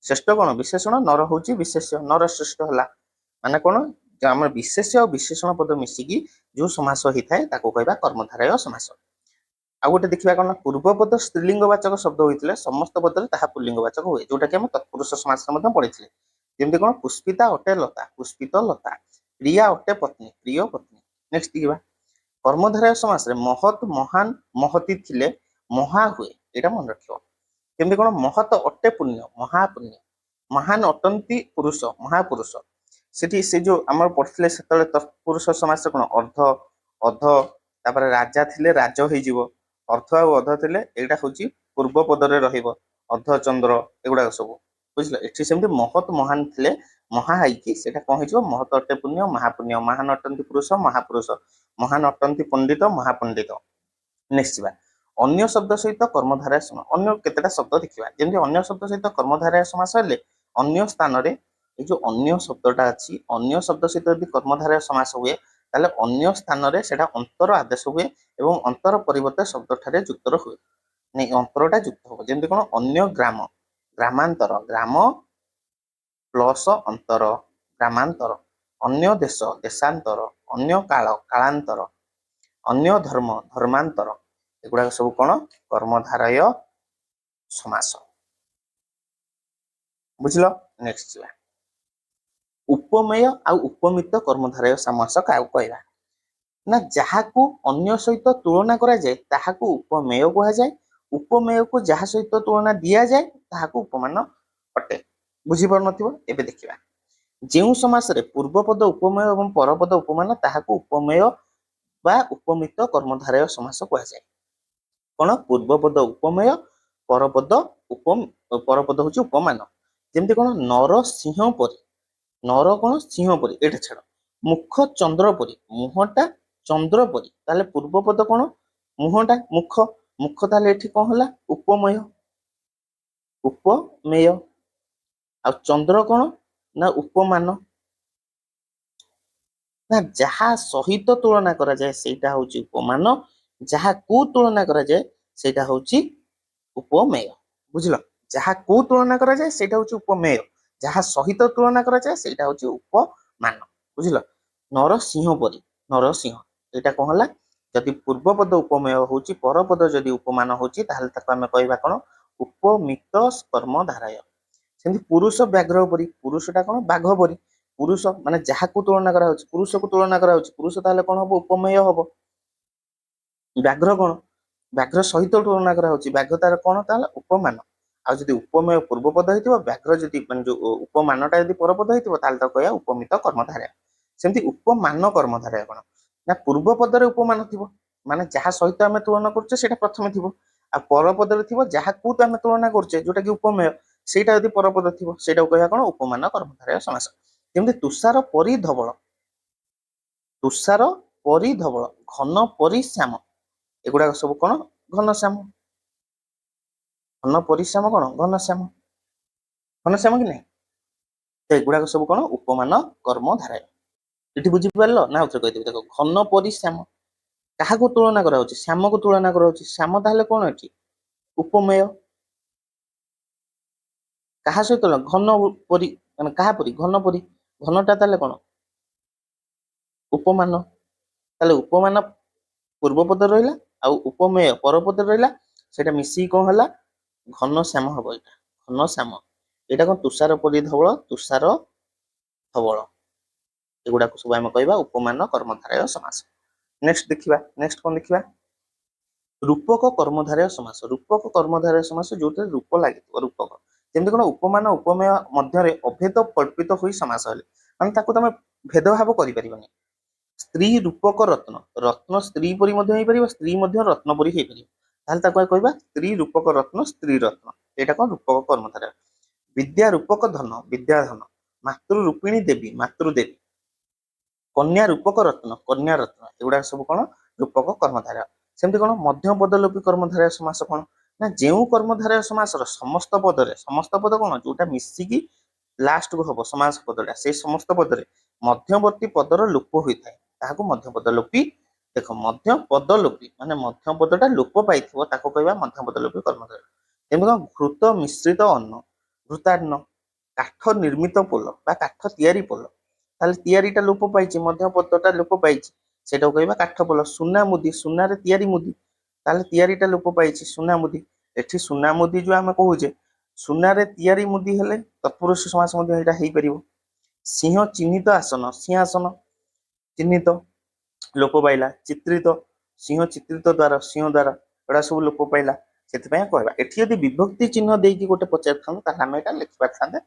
श्रेष्ठ कौन विशेषण नर हूँ विशेष्य नर श्रेष्ठ है माने कौन आम विशेष और विशेषण पद मिसिकी जो समास होता है कहबा कर्मधारय समास आ गोटे देखा कौन पूर्व पद स्त्रीलिंगवाचक शब्द होते समस्त पद पुल्लिंगवाचक हुए जोटा कि तत्पुरुष समास पढ़ी जमी कौन पुष्पिता अटे लता पुष्पित लता प्रिया अटे पत्नी प्रिय पत्नी नेक्स्ट देखा कर्मधारय समास महत महान महती थिले महा हुए यहाँ मन रख जमी कौन महत अटे पुण्य महापुण्य महान अटंती पुरुष महापुरुष से जो आम पढ़ते से तत्पुरुष समास कौन अर्ध अध तापर राजा थिले राज हो अर्थ आ अध थिले यहाँ हूँ पूर्व पदरे अर्ध चंद्र एगुड़ा सब बुझल एठी सेमती महत महान थिले महा हाइकी सेटा कौन हो महत अटे पुण्य महापुण्य महान अटंती पुरुष महापुरुष महान अटंती पंडित महापंडित नेक्स्ट अन्य शब्द सहित कर्मधारय समास अन्य केतेटा शब्द देखा जमी अन्य शब्द सहित कर्मधारय समास हेले अन्य स्थान जो अन्य शब्दटा अच्छी अन्य शब्द सहित यदि कर्मधारय समास हुए ताले अन्य स्थान रे सेटा अंतर आदेश हुए एवं अंतर परिवर्ते शब्द ठारे युक्त हुए नहीं अंतरटा युक्त हो जमी कौन अन्य ग्राम ग्रामांतर ग्राम प्लस अंतर ग्रामांतर अन्य देश देशांतर अन्य काल कालांतर अन्य धर्म धर्मांतर एगुड़ा सब कौन कर्मधारय समास बुझल नेक्स्ट उपमेय आ उपमित कर्मधारय समास क्या कहवा ना जहाँ को अन्य सहित तुलना करा जाए ताहाकू उपमेय कहा जाए उपमेय को जहाँ सहित तुलना दिया जाए ताहाकू उपमान अटे बुझीपार नथिबो एबे देखिबा जेउ समास रे पूर्व पद उपमेय एवं पर पद उपमान ताहाकू उपमेय बा उपमित कर्मधारय समास कहा जाए कौन पूर्व पद उपमेय पर पद हूँ उपमान जमती कौन नर सिंह परी नर कौन सिंह परी एटा छाड़ मुख चंद्र परी मुहटा चंद्र परी ताले पूर्व पद कौन मुहटा मुख मुख ताले एठी कौन होला उपमेय उपमेय आ चंद्र कौन ना उपमान ना जहाँ सहित तुलना करा जाए सेटा होची उपमान जहाँ को तुलना करा जाए सेटा होची उपमेय बुझल जहाँ को तुलना करा जाए सेटा होची उपमेय जहाँ सहित तुलना करा जाए सेटा होची उपमान बुझल नर सिंह परी नर सिंह एटा कौन होला जदि पूर्व पद उपमेय होची पर पद जदि उपमान होची ताहले ताको आमे कहबा कोन उपमित कर्मधारय सेमति पुरुष व्याघ्र परी पुरुषटा कोन बाघ परी पुरुष माने जहाँ को तुलना करा होची पुरुष को तुलना करा होची पुरुष ताहले कोन हबो उपमेय हबो व्याघ्र कोन व्याघ्र सहित तुलना करा होची व्याघ्र तार कोन ताहले उपमान ଆଉ ଯଦି ଉପମେୟ ପୂର୍ବପଦ ହେଇଥିବ, ବ୍ୟାଘ୍ର ଯଦି ମାନେ ଯୋଉ ଉପମାନଟା ଯଦି ପରପଦ ହେଇଥିବ, ତାହେଲେ ତାକୁ କହିବା ଉପମିତ କର୍ମଧାରୟ। ସେମିତି ଉପମାନ କର୍ମଧାରୟ କଣ ନା ପୂର୍ବ ପଦରେ ଉପମାନ ଥିବ, ମାନେ ଯାହା ସହିତ ଆମେ ତୁଳନା କରୁଛେ ସେଇଟା ପ୍ରଥମେ ଥିବ, ଆଉ ପରପଦରେ ଥିବ ଯାହାକୁ ଆମେ ତୁଳନା କରୁଛେ ଯୋଉଟା କି ଉପମେୟ, ସେଇଟା ଯଦି ପରପଦ ଥିବ ସେଇଟାକୁ କହିବା କଣ ଉପମାନ କର୍ମଧାରୟ ସମାସ। ଯେମିତି ତୁଷାର ପରି ଧବଳ, ତୁଷାର ପରି ଧବଳ, ଘନ ପରି ଶ୍ୟାମ, ଏଗୁଡାକ ସବୁ କଣ ଘନଶ୍ୟାମ। ଘନ ପରିଶ୍ୟାମ କଣ ଘନଶ୍ୟାମ, ଘନଶ୍ୟାମ କି ନାହିଁ। ତ ଏଗୁଡାକ ସବୁ କଣ ଉପମାନ କର୍ମଧାରୟ। ଏଠି ବୁଝିପାରିଲ ନା ଆଉଥରେ କହିଦେବି ଦେଖ, ଘନ ପରିଶ୍ୟାମ କାହାକୁ ତୁଳନା କରାଯାଉଛି, ଶ୍ୟାମକୁ ତୁଳନା କରାଯାଉଛି। ଶ୍ୟାମ ତାହେଲେ କଣ ଏଠି ଉପମେୟ, କାହା ସହିତ ଘନ ପରି, ମାନେ କାହା ପରି ଘନ ପରି, ଘନଟା ତାହେଲେ କଣ ଉପମାନ, ତାହେଲେ ଉପମାନ ପୂର୍ବ ପଦ ରହିଲା ଆଉ ଉପମେୟ ପରପଦ ରହିଲା, ସେଇଟା ମିଶିକି କଣ ହେଲା ଘନଶ୍ୟାମ ହବ। ଏଇଟା ଘନଶ୍ୟାମ, ଏଇଟା କଣ ତୁଷାର ପରି ଧବଳ, ତୁଷାର ଧବଳ, ଏଗୁଡାକୁ ସବୁ ଆମେ କହିବା ଉପମାନ କର୍ମଧାରୟ ସମାସ। ନେକ୍ସଟ ଦେଖିବା, ନେକ୍ସଟ କଣ ଦେଖିବା, ରୂପକ କର୍ମଧାରୟ ସମାସ। ରୂପକ କର୍ମଧାରୟ ସମାସ ଯୋଉଥିରେ ରୂପ ଲାଗିଥିବ, ରୂପକ। ଯେମିତି କଣ ଉପମାନ ଉପମେୟ ମଧ୍ୟରେ ଅଭେଦ କଳ୍ପିତ ହୋଇ ସମାସ ହେଲେ, ମାନେ ତାକୁ ତମେ ଭେଦଭାବ କରିପାରିବନି। ସ୍ତ୍ରୀ ରୂପକ ରତ୍ନ, ରତ୍ନ ସ୍ତ୍ରୀ ପରି ମଧ୍ୟ ହେଇପାରିବ, ସ୍ତ୍ରୀ ମଧ୍ୟ ରତ୍ନ ପରି ହେଇପାରିବ, ତାହେଲେ ତାକୁ କହିବା ସ୍ତ୍ରୀ ରୂପକ ରତ୍ନ, ସ୍ତ୍ରୀ ରତ୍ନ, ଏଇଟା କଣ ରୂପକ କର୍ମଧାରୟ। ବିଦ୍ୟା ରୂପକ ଧନ, ବିଦ୍ୟା ଧନ। ମାତୃ ରୂପିଣୀ ଦେବୀ, ମାତୃଦେବୀ। କନ୍ୟା ରୂପକ ରତ୍ନ, କନ୍ୟା ରତ୍ନ, ଏଗୁଡାକ ସବୁ କଣ ରୂପକ କର୍ମଧାରୟ। ସେମିତି କଣ ମଧ୍ୟ ପଦଲୋପୀ କର୍ମଧାରୟ ସମାସ କଣ ନା ଯେଉଁ କର୍ମଧାରୟ ସମାସର ସମସ୍ତ ପଦରେ, ସମସ୍ତ ପଦ କଣ ଯୋଉଟା ମିଶିକି ଲାଷ୍ଟକୁ ହବ ସମାସ ପଦଟା, ସେଇ ସମସ୍ତ ପଦରେ ମଧ୍ୟବର୍ତ୍ତୀ ପଦର ଲୋପ ହୋଇଥାଏ, ତାହାକୁ ମଧ୍ୟ ପଦଲୋପୀ। ଦେଖ ମଧ୍ୟ ପଦଲୋପୀ ମାନେ ମଧ୍ୟ ପଦଟା ଲୋପ ପାଇଥିବ, ତାକୁ କହିବା ମଧ୍ୟ ପଦଲୋପୀ କର୍ମଧାରୟ। ଯେମିତି କଣ ଘୃତ ମିଶ୍ରିତ ଅନ୍ନ, ଘୃତାନ୍ନ। କାଠ ନିର୍ମିତ ପୋଲ ବା କାଠ ତିଆରି ପୋଲ, ତାହେଲେ ତିଆରିଟା ଲୋପ ପାଇଛି, ମଧ୍ୟ ପଦଟା ଲୋପ ପାଇଛି, ସେଇଟାକୁ କହିବା କାଠ ପୋଲ। ସୁନା ମୁଦି, ସୁନାରେ ତିଆରି ମୁଦି, ତାହେଲେ ତିଆରିଟା ଲୋପ ପାଇଛି, ସୁନା ମୁଦି। ଏଠି ସୁନା ମୁଦି ଯୋଉ ଆମେ କହୁଛେ, ସୁନାରେ ତିଆରି ମୁଦି ହେଲେ ତତ୍ପୁରୁଷ ସମାସ ମଧ୍ୟ ଏଇଟା ହେଇପାରିବ। ସିଂହ ଚିହ୍ନିତ ଆସନ, ସିଂହାସନ ଚିହ୍ନିତ ଲୋପ ପାଇଲା। ଚିତ୍ରିତ, ସିଂହ ଚିତ୍ରିତ ଦ୍ୱାର, ସିଂହ ଦ୍ୱାର, ଏଗୁଡା ସବୁ ଲୋପ ପାଇଲା, ସେଥିପାଇଁ କହିବା। ଏଠି ଯଦି ବିଭକ୍ତି ଚିହ୍ନ ଦେଇକି ଗୋଟେ ପଚାରିଥାନ୍ତୁ, ତାହେଲେ ଆମେ ଏଇଟା ଲେଖିପାରିଥାନ୍ତେ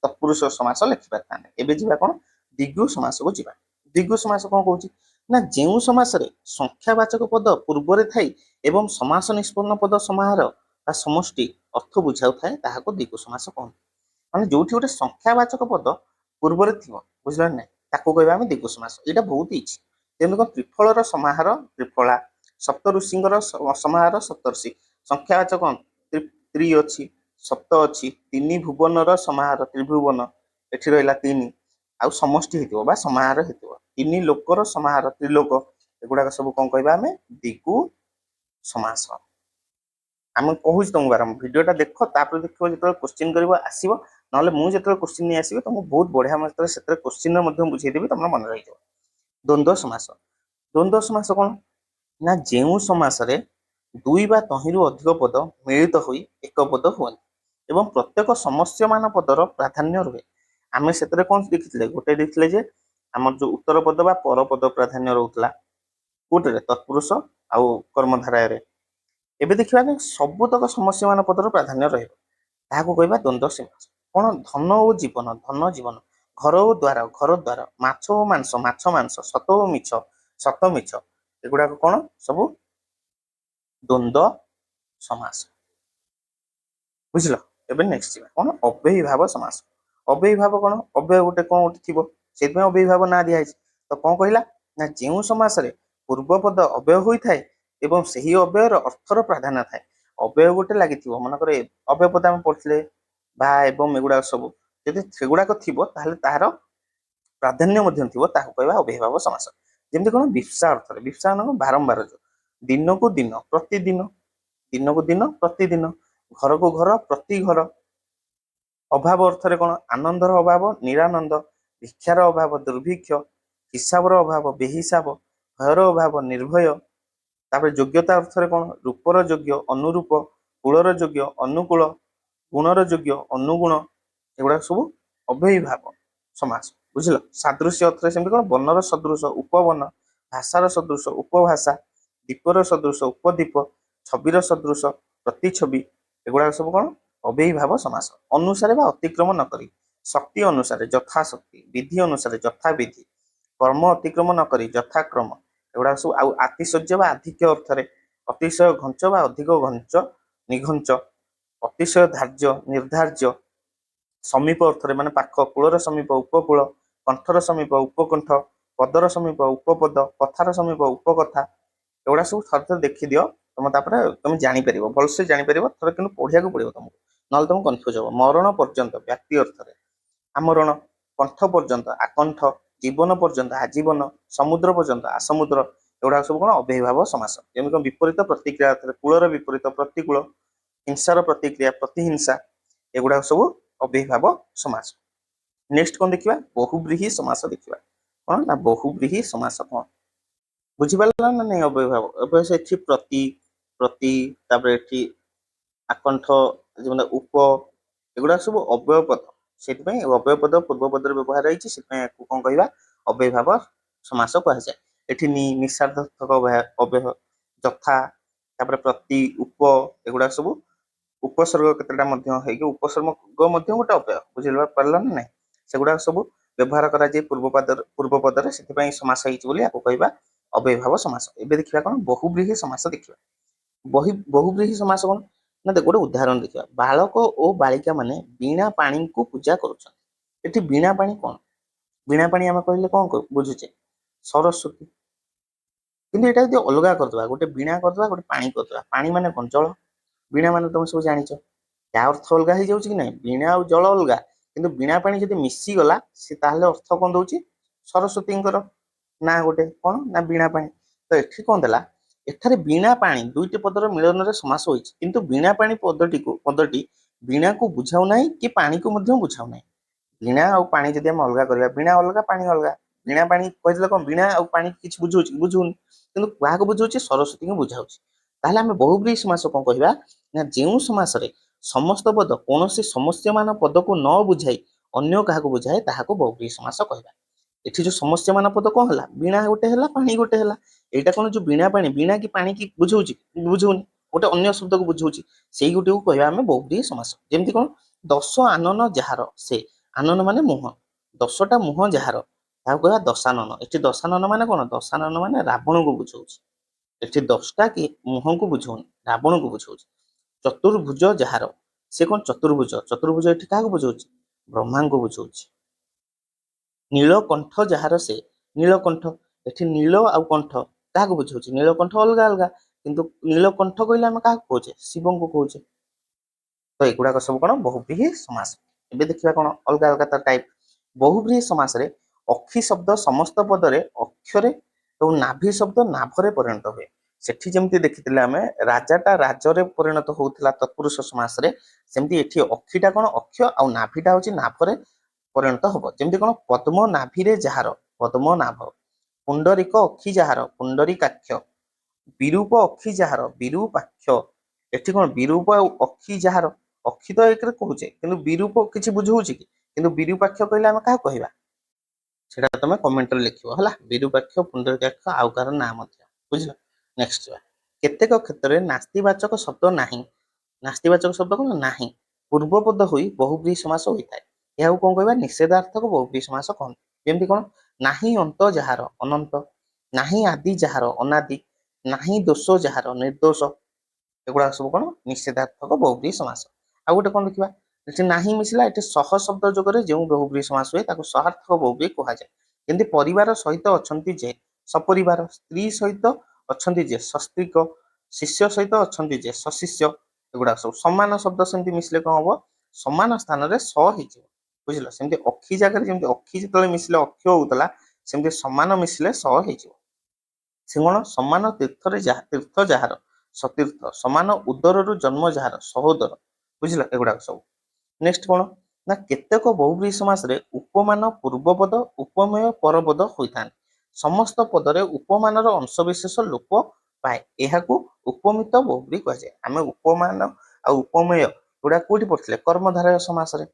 ତତ୍ପୁରୁଷ ସମାସ ଲେଖିପାରିଥାନ୍ତେ। ଏବେ ଯିବା କଣ ଦ୍ୱିଗୁ ସମାସକୁ ଯିବା। ଦ୍ୱିଗୁ ସମାସ କଣ କହୁଛି ନା ଯେଉଁ ସମାସରେ ସଂଖ୍ୟାବାଚକ ପଦ ପୂର୍ବରେ ଥାଇ ଏବଂ ସମାସ ନିଷ୍ପନ୍ନ ପଦ ସମାହାର ବା ସମଷ୍ଟି ଅର୍ଥ ବୁଝାଉଥାଏ, ତାହାକୁ ଦ୍ୱିଗୁ ସମାସ କହନ୍ତି। ମାନେ ଯୋଉଠି ଗୋଟେ ସଂଖ୍ୟାବାଚକ ପଦ ପୂର୍ବରେ ଥିବ, ବୁଝିଲ ନା, ତାକୁ କହିବା ଆମେ ଦ୍ୱିଗୁ ସମାସ। ଏଇଟା ବହୁତ ଇଜି। ଯେମିତି କଣ ତ୍ରିଫଳର ସମାହାର ତ୍ରିଫଳା, ସପ୍ତ ଋଷିଙ୍କର ସମାହାର ସପ୍ତର୍ଷି। ସଂଖ୍ୟାବାଚକ ତ୍ରି ଅଛି, ସପ୍ତ ଅଛି, ତିନି ଭୁବନର ସମାହାର ତ୍ରିଭୁବନ, ଏଠି ରହିଲା ତିନି, ଆଉ ସମଷ୍ଟି ହେଇଥିବ ବା ସମାହାର ହେଇଥିବ, ତିନି ଲୋକର ସମାହାର ତ୍ରିଲୋକ, ଏଗୁଡାକ ସବୁ କଣ କହିବା ଆମେ ଦ୍ୱିଗୁ ସମାସ। ଆମେ କହୁଛି ତମକୁ ବାରମ୍ବାର, ଭିଡିଓଟା ଦେଖ, ତାପରେ ଦେଖିବ ଯେତେବେଳେ କୋଶ୍ଚିନ୍ କରିବ ଆସିବ, ନହେଲେ ମୁଁ ଯେତେବେଳେ କୋଶ୍ଚିନ୍ ନେଇ ଆସିବି ତମକୁ ବହୁତ ବଢିଆ ମାତ୍ରାରେ ସେଥିରେ କୋଶ୍ଚିନ୍ ମଧ୍ୟ ବୁଝେଇଦେବି, ତମର ମନେ ରହିଯିବ। ଦ୍ୱନ୍ଦ୍ୱ ସମାସ। ଦ୍ୱନ୍ଦ୍ୱ ସମାସ କଣ ନା ଯେଉଁ ସମାସରେ ଦୁଇ ବା ତହିଁରୁ ଅଧିକ ପଦ ମିଳିତ ହୋଇ ଏକ ପଦ ହୁଅନ୍ତି ଏବଂ ପ୍ରତ୍ୟେକ ସମସ୍ୟମାନ ପଦର ପ୍ରାଧାନ୍ୟ ରୁହେ। ଆମେ ସେଥିରେ କଣ ଦେଖିଥିଲେ, ଗୋଟେ ଦେଖିଥିଲେ ଯେ ଆମର ଯୋଉ ଉତ୍ତର ପଦ ବା ପରପଦ ପ୍ରାଧାନ୍ୟ ରହୁଥିଲା କୋଉଟାରେ, ତତ୍ପୁରୁଷ ଆଉ କର୍ମଧାରୟରେ। ଏବେ ଦେଖିବା ଯେ ସବୁତକ ସମସ୍ୟମାନ ପଦର ପ୍ରାଧାନ୍ୟ ରହିବ, ତାହାକୁ କହିବା ଦ୍ୱନ୍ଦ୍ୱ ସମାସ। କଣ ଧନ ଓ ଜୀବନ, ଧନ ଜୀବନ। ଘର ଓ ଦ୍ୱାର, ଘର ଦ୍ୱାର। ମାଛ ଓ ମାଂସ, ମାଛ ମାଂସ। ସତ ଓ ମିଛ, ସତ ମିଛ, ଏଗୁଡାକ କଣ ସବୁ ଦ୍ୱନ୍ଦ୍ୱ ସମାସ। ବୁଝିଲ। ଏବେ ନେକ୍ସଟ ଯିବା କଣ ଅବ୍ୟୟୀଭାବ ସମାସ। ଅବ୍ୟୟୀଭାବ କଣ, ଅବ୍ୟୟ ଗୋଟେ କଣ ଗୋଟେ ଥିବ, ସେଥିପାଇଁ ଅବ୍ୟୟୀଭାବ ନାଁ ଦିଆଯାଇଛି। ତ କଣ କହିଲା ନା ଯେଉଁ ସମାସରେ ପୂର୍ବପଦ ଅବ୍ୟୟ ହୋଇଥାଏ ଏବଂ ସେହି ଅବ୍ୟୟର ଅର୍ଥର ପ୍ରାଧାନ୍ୟ ଥାଏ। ଅବ୍ୟୟ ଗୋଟେ ଲାଗିଥିବ, ମନେକର ଅବ୍ୟୟ ପଦ ଆମେ ପଢିଥିଲେ ବା ଏବଂ ଏଗୁଡାକ ସବୁ, ଯଦି ସେଗୁଡାକ ଥିବ ତାହେଲେ ତାହାର ପ୍ରାଧାନ୍ୟ ମଧ୍ୟ ଥିବ, ତାହାକୁ କହିବା ଅବ୍ୟୟୀଭାବ ସମାସ। ଯେମିତି କଣ ବିପ୍ସା ଅର୍ଥରେ, ବିପ୍ସା ମାନେ ବାରମ୍ବାର, ଯୋଉ ଦିନକୁ ଦିନ, ପ୍ରତିଦିନ, ଦିନକୁ ଦିନ ପ୍ରତିଦିନ। ଘରକୁ ଘର, ପ୍ରତି ଘର। ଅଭାବ ଅର୍ଥରେ କଣ ଆନନ୍ଦର ଅଭାବ, ନିରାନନ୍ଦ। ଭିକ୍ଷାର ଅଭାବ, ଦୁର୍ଭିକ୍ଷ। ହିସାବର ଅଭାବ, ବେହିସାବ। ଭୟର ଅଭାବ, ନିର୍ଭୟ। ତାପରେ ଯୋଗ୍ୟତା ଅର୍ଥରେ କଣ ରୂପର ଯୋଗ୍ୟ, ଅନୁରୂପ। କୂଳର ଯୋଗ୍ୟ, ଅନୁକୂଳ। ଗୁଣର ଯୋଗ୍ୟ, ଅନୁଗୁଣ, ଏଗୁଡାକ ସବୁ ଅବ୍ୟୟୀଭାବ ସମାସ। ବୁଝିଲ। ସାଦୃଶ୍ୟ ଅର୍ଥରେ ସେମିତି କଣ ବନର ସଦୃଶ, ଉପବନ। ଭାଷାର ସଦୃଶ, ଉପଭାଷା। ଦୀପର ସଦୃଶ, ଉପଦୀପ। ଛବିର ସଦୃଶ, ପ୍ରତିଛବି, ଏଗୁଡାକ ସବୁ କଣ ଅବ୍ୟୟୀଭାବ ସମାସ। ଅନୁସାରେ ବା ଅତିକ୍ରମ ନ କରି, ଶକ୍ତି ଅନୁସାରେ ଯଥା ଶକ୍ତି, ବିଧି ଅନୁସାରେ ଯଥା ବିଧି, କର୍ମ ଅତିକ୍ରମ ନ କରି ଯଥାକ୍ରମ, ଏଗୁଡା ସବୁ। ଆଉ ଆତିଶଯ୍ୟ ବା ଆଧିକ୍ୟ ଅର୍ଥରେ, ଅତିଶୟ ଘଞ୍ଚ ବା ଅଧିକ ଘଞ୍ଚ ନିଘଞ୍ଚ, ଅତିଶୟ ଧାର୍ଯ୍ୟ ନିର୍ଧାର୍ଯ୍ୟ, ସମୀପ ଅର୍ଥରେ ମାନେ ପାଖ, କୂଳର ସମୀପ ଉପକୂଳ, କଣ୍ଠର ସମୀପ ଉପକଣ୍ଠ, ପଦର ସମୀପ ଉପପଦ, କଥାର ସମୀପ ଉପକଥା, ଏଗୁଡା ସବୁ ଥରେ ଥରେ ଦେଖିଦିଅ। ତମେ ତାପରେ ତମେ ଜାଣିପାରିବ, ଭଲସେ ଜାଣିପାରିବ। ଥରେ କିନ୍ତୁ ପଢିବାକୁ ପଡିବ ତମକୁ, ନହେଲେ ତମକୁ କନଫ୍ୟୁଜ ହବ। ମରଣ ପର୍ଯ୍ୟନ୍ତ ବ୍ୟାପ୍ତି ଅର୍ଥରେ, ଆମରଣ, କଣ୍ଠ ପର୍ଯ୍ୟନ୍ତ ଆକଣ୍ଠ, ଜୀବନ ପର୍ଯ୍ୟନ୍ତ ଆଜୀବନ, ସମୁଦ୍ର ପର୍ଯ୍ୟନ୍ତ ଆସମୁଦ୍ର, ଏଗୁଡାକ ସବୁ କଣ ଅବ୍ୟୟୀଭାବ ସମାସ। ଯେମିତି କଣ ବିପରୀତ ପ୍ରତିକ୍ରିୟା ଅର୍ଥରେ, କୂଳର ବିପରୀତ ପ୍ରତିକୂଳ, ହିଂସାର ପ୍ରତିକ୍ରିୟା ପ୍ରତିହିଂସା, ଏଗୁଡାକ ସବୁ ଅବ୍ୟୟୀଭାବ ସମାସ। ନେକ୍ସଟ କଣ ଦେଖିବା, ବହୁବ୍ରୀହି ସମାସ ଦେଖିବା। କଣ ନା ବହୁବ୍ରୀହି ସମାସ କଣ ବୁଝିପାରିଲ ନା ନାଇଁ? ଅବ୍ୟୟୀଭାବ, ଏବେ ଏଠି ପ୍ରତି ପ୍ରତି, ତାପରେ ଏଠି ଆକଣ୍ଠ, ମାନେ ଉପ, ଏଗୁଡା ସବୁ ଅବ୍ୟୟ ପଦ। ସେଥିପାଇଁ ଅବ୍ୟୟ ପଦ ପୂର୍ବ ପଦରେ ବ୍ୟବହାର ହେଇଛି, ସେଥିପାଇଁ ୟାକୁ କଣ କହିବା, ଅବ୍ୟୟୀଭାବ ସମାସ କୁହାଯାଏ। ଏଠି ନିଃସାର୍ଥକ ଅବ୍ୟୟ, ଯଥା, ତାପରେ ପ୍ରତି, ଉପ, ଏଗୁଡା ସବୁ ଉପସର୍ଗ କେତେଟା ମଧ୍ୟ ହେଇକି, ଉପସର୍ଗ ମଧ୍ୟ ଗୋଟେ ଅବ୍ୟୟ, ବୁଝିପାରିଲ ନା ନାଇଁ? ସେଗୁଡାକ ସବୁ ବ୍ୟବହାର କରାଯାଏ ପୂର୍ବ ପଦରେ, ସେଥିପାଇଁ ସମାସ ହେଇଛି ବୋଲି ୟାକୁ କହିବା ଅବ୍ୟୟୀଭାବ ସମାସ। ଏବେ ଦେଖିବା କଣ ବହୁବ୍ରୀହି ସମାସ ଦେଖିବା। ବହୁବ୍ରୀହି ସମାସ କଣ ନା, ଗୋଟେ ଉଦାହରଣ ଦେଖିବା। ବାଳକ ଓ ବାଳିକା ମାନେ ବୀଣା ପାଣିକୁ ପୂଜା କରୁଛନ୍ତି। ଏଠି ବୀଣା ପାଣି କଣ? ବୀଣା ପାଣି ଆମେ କହିଲେ କଣ ବୁଝୁଛେ? ସରସ୍ୱତୀ। କିନ୍ତୁ ଏଇଟା ଯଦି ଅଲଗା କରିଦବା, ଗୋଟେ ବୀଣା କରିଦବା, ଗୋଟେ ପାଣି କରିଦବା, ପାଣି ମାନେ କଣ? ଜଳ। ବୀଣା ମାନେ ତମେ ସବୁ ଜାଣିଛ, ତା ଅର୍ଥ ଅଲଗା ହେଇଯାଉଛି କି ନାଇଁ? ବୀଣା ଆଉ ଜଳ ଅଲଗା, କିନ୍ତୁ ବୀଣା ପାଣି ଯଦି ମିଶିଗଲା, ସେ ତାହେଲେ ଅର୍ଥ କଣ ଦଉଛି? ସରସ୍ୱତୀଙ୍କର ନା ଗୋଟେ କଣ ନା ବୀଣା ପାଣି। ତ ଏଠି କଣ ଦେଲା, ଏଠାରେ ବୀଣା ପାଣି ଦୁଇଟି ପଦର ମିଳନରେ ସମାସ ହୋଇଛି, କିନ୍ତୁ ବୀଣା ପାଣି ପଦଟି ବୀଣାକୁ ବୁଝାଉ ନାହିଁ କି ପାଣିକୁ ମଧ୍ୟ ବୁଝାଉ ନାହିଁ। ବୀଣା ଆଉ ପାଣି ଯଦି ଆମେ ଅଲଗା କରିବା, ବୀଣା ଅଲଗା ପାଣି ଅଲଗା। ବୀଣା ପାଣି କହିଥିଲେ କଣ, ବୀଣା ଆଉ ପାଣି କିଛି ବୁଝଉଛି? ବୁଝୁନି। କିନ୍ତୁ କାହାକୁ ବୁଝାଉଛି? ସରସ୍ୱତୀଙ୍କୁ ବୁଝାଉଛି। ତାହେଲେ ଆମେ ବହୁବ୍ରୀହି ସମାସ କଣ କହିବା ନା, ଯେଉଁ ସମାସରେ ସମସ୍ତ ପଦ କୌଣସି ସମସ୍ୟମାନ ପଦକୁ ନ ବୁଝାଇ ଅନ୍ୟ କାହାକୁ ବୁଝାଏ, ତାହାକୁ ବହୁବ୍ରୀହି ସମାସ କହିବା। ଏଠି ଯୋଉ ସମସ୍ୟମାନ ପଦ କଣ ହେଲା? ବୀଣା ଗୋଟେ ହେଲା, ପାଣି ଗୋଟେ ହେଲା। ଏଇଟା କଣ, ଯୋଉ ବୀଣା ପାଣି, ବୀଣା କି ପାଣି କି ବୁଝଉଛି? ବୁଝଉନି, ଗୋଟେ ଅନ୍ୟ ଶବ୍ଦକୁ ବୁଝଉଛି। ସେଇ ଗୋଟିକୁ କହିବା ଆମେ ବହୁବ୍ରୀହି ସମାସ। ଯେମିତି କଣ, ଦଶ ଆନନ ଯାହାର ସେ, ଆନନ ମାନେ ମୁହଁ, 10ଟା ମୁହଁ ଯାହାର, ତାହାକୁ କହିବା ଦଶାନନ। ଏଠି ଦଶାନନ ମାନେ କଣ? ଦଶାନନ ମାନେ ରାବଣକୁ ବୁଝଉଛି। ଏଠି 10ଟା କି ମୁହଁକୁ ବୁଝଉନି, ରାବଣକୁ ବୁଝଉଛି। ଚତୁର୍ଭୁଜ ଯାହାର, ସେ କଣ? ଚତୁର୍ଭୁଜ। ଚତୁର୍ଭୁଜ ଏଠି କାହାକୁ ବୁଝଉଛି? ବ୍ରହ୍ମାଙ୍କୁ ବୁଝଉଛି। ନୀଳକଣ୍ଠ ଯାହାର ସେ, ନୀଳକଣ୍ଠ, ଏଠି ନୀଳ ଆଉ କଣ୍ଠ କାହାକୁ ବୁଝଉଛି? ନୀଳକଣ୍ଠ ଅଲଗା ଅଲଗା, କିନ୍ତୁ ନୀଳକଣ୍ଠ କହିଲେ ଆମେ କାହାକୁ କହୁଛେ? ଶିବଙ୍କୁ କହୁଛେ। ତ ଏଗୁଡାକ ସବୁ କଣ? ବହୁବ୍ରୀହି ସମାସ। ଏବେ ଦେଖିବା କଣ ଅଲଗା ଅଲଗା ତାର ଟାଇପ। ବହୁବ୍ରୀହି ସମାସରେ ଅକ୍ଷି ଶବ୍ଦ ସମସ୍ତ ପଦରେ ଅକ୍ଷରେ ଏବଂ ନାଭି ଶବ୍ଦ ନାଭରେ ପରିଣତ ହୁଏ। ସେଠି ଯେମିତି ଦେଖିଥିଲେ ଆମେ, ରାଜାଟା ରାଜରେ ପରିଣତ ହଉଥିଲା ତତ୍ପୁରୁଷ ସମାସରେ, ସେମିତି ଏଠି ଅକ୍ଷିଟା କଣ? ଅକ୍ଷ, ଆଉ ନାଭିଟା ହଉଛି ନାଭରେ ପରିଣତ ହବ। ଯେମିତି କଣ, ପଦ୍ମ ନାଭିରେ ଯାହାର, ପଦ୍ମ ନାଭ। ପୁଣ୍ଡରୀକ ଅକ୍ଷି ଯାହାର, ପୁଣ୍ଡରୀକାକ୍ଷ। ବିରୂପ ଅକ୍ଷି ଯାହାର, ବିରୂପାକ୍ଷ। ଏଠି କଣ? ବିରୂପ ଆଉ ଅକ୍ଷି ଯାହାର, ଅକ୍ଷି ତ ଏକରେ କହୁଛେ, କିନ୍ତୁ ବିରୂପ କିଛି ବୁଝଉଛି କି? କିନ୍ତୁ ବିରୂପାକ୍ଷ କହିଲେ ଆମେ କାହାକୁ କହିବା? ସେଟା ତମେ କମେଣ୍ଟରେ ଲେଖିବ ହେଲା। ବିରୂପାକ୍ଷ, ପୁଣ୍ଡରୀକାକ୍ଷ, ଆଉ କାହାର ନାଁ ମଧ୍ୟ, ବୁଝିଲ? ନେକ୍ସଟ ଯିବା। କେତେକ କ୍ଷେତ୍ରରେ ନାସ୍ତିବାଚକ ଶବ୍ଦ ନାହିଁ। ନାସ୍ତିବାଚକ ଶବ୍ଦ କଣ? ନାହିଁ। ପୂର୍ବପଦ ହୋଇ ବହୁବ୍ରୀହି ସମାସ ହୋଇଥାଏ। ଏହାକୁ କଣ କହିବା? ନିଷେଧାର୍ଥକ ବହୁବ୍ରୀହି ସମାସ କହନ୍ତି। ଯେମିତି କଣ, ନାହିଁ ଅନ୍ତ ଯାହାର, ଅନନ୍ତ। ନାହିଁ ଆଦି ଯାହାର, ଅନାଦି। ନାହିଁ ଦୋଷ ଯାହାର, ନିର୍ଦ୍ଦୋଷ। ଏଗୁଡାକ ସବୁ କଣ? ନିଷେଧାର୍ଥକ ବହୁବ୍ରୀହି ସମାସ। ଆଉ ଗୋଟେ କଣ ଦେଖିବା, ଏଠି ନାହିଁ ମିଶିଲା, ଏଠି ସହ ଶବ୍ଦ ଯୋଗରେ ଯେଉଁ ବହୁବ୍ରୀହି ସମାସ ହୁଏ, ତାକୁ ସହାର୍ଥକ ବହୁବ୍ରୀହି କୁହାଯାଏ। ଯେମିତି ପରିବାର ସହିତ ଅଛନ୍ତି ଯେ, ସପରିବାର। ସ୍ତ୍ରୀ ସହିତ ଅଛନ୍ତି ଯେ, ସସ୍ତ୍ରୀକ। ଶିଷ୍ୟ ସହିତ ଅଛନ୍ତି ଯେ, ସଶିଷ୍ୟ। ଏଗୁଡାକ ସବୁ ସମାନ ଶବ୍ଦ ସେମିତି ମିଶିଲେ କଣ ହବ? ସମାନ ସ୍ଥାନରେ ସ ହେଇଯିବ, ବୁଝିଲ? ସେମିତି ଅକ୍ଷି ଜାଗାରେ ଯେମିତି ଅକ୍ଷି ଯେତେବେଳେ ମିଶିଲେ ଅକ୍ଷ ହଉଥିଲା, ସେମିତି ସମାନ ମିଶିଲେ ସ ହେଇଯିବ। ସେ କଣ? ସମାନ ତୀର୍ଥରେ ତୀର୍ଥ ଯାହାର, ସତୀର୍ଥ। ସମାନ ଉଦରରୁ ଜନ୍ମ ଯାହାର, ସହୋଦର। ବୁଝିଲ? ଏଗୁଡାକ ସବୁ। ନେକ୍ସଟ କଣ ନା, କେତେକ ବହୁବ୍ରୀହି ସମାସରେ ଉପମାନ ପୂର୍ବପଦ, ଉପମେୟ ପରପଦ ହୋଇଥାନ୍ତି। ସମସ୍ତ ପଦରେ ଉପମାନର ଅଂଶବିଶେଷ ଲୋପ ପାଏ, ଏହାକୁ ଉପମିତ ବହୁବ୍ରୀହି କୁହାଯାଏ। ଆମେ ଉପମାନ ଆଉ ଉପମେୟ ଏଗୁଡା କୋଉଠି ପଢିଥିଲେ? କର୍ମଧାରୟ ସମାସରେ।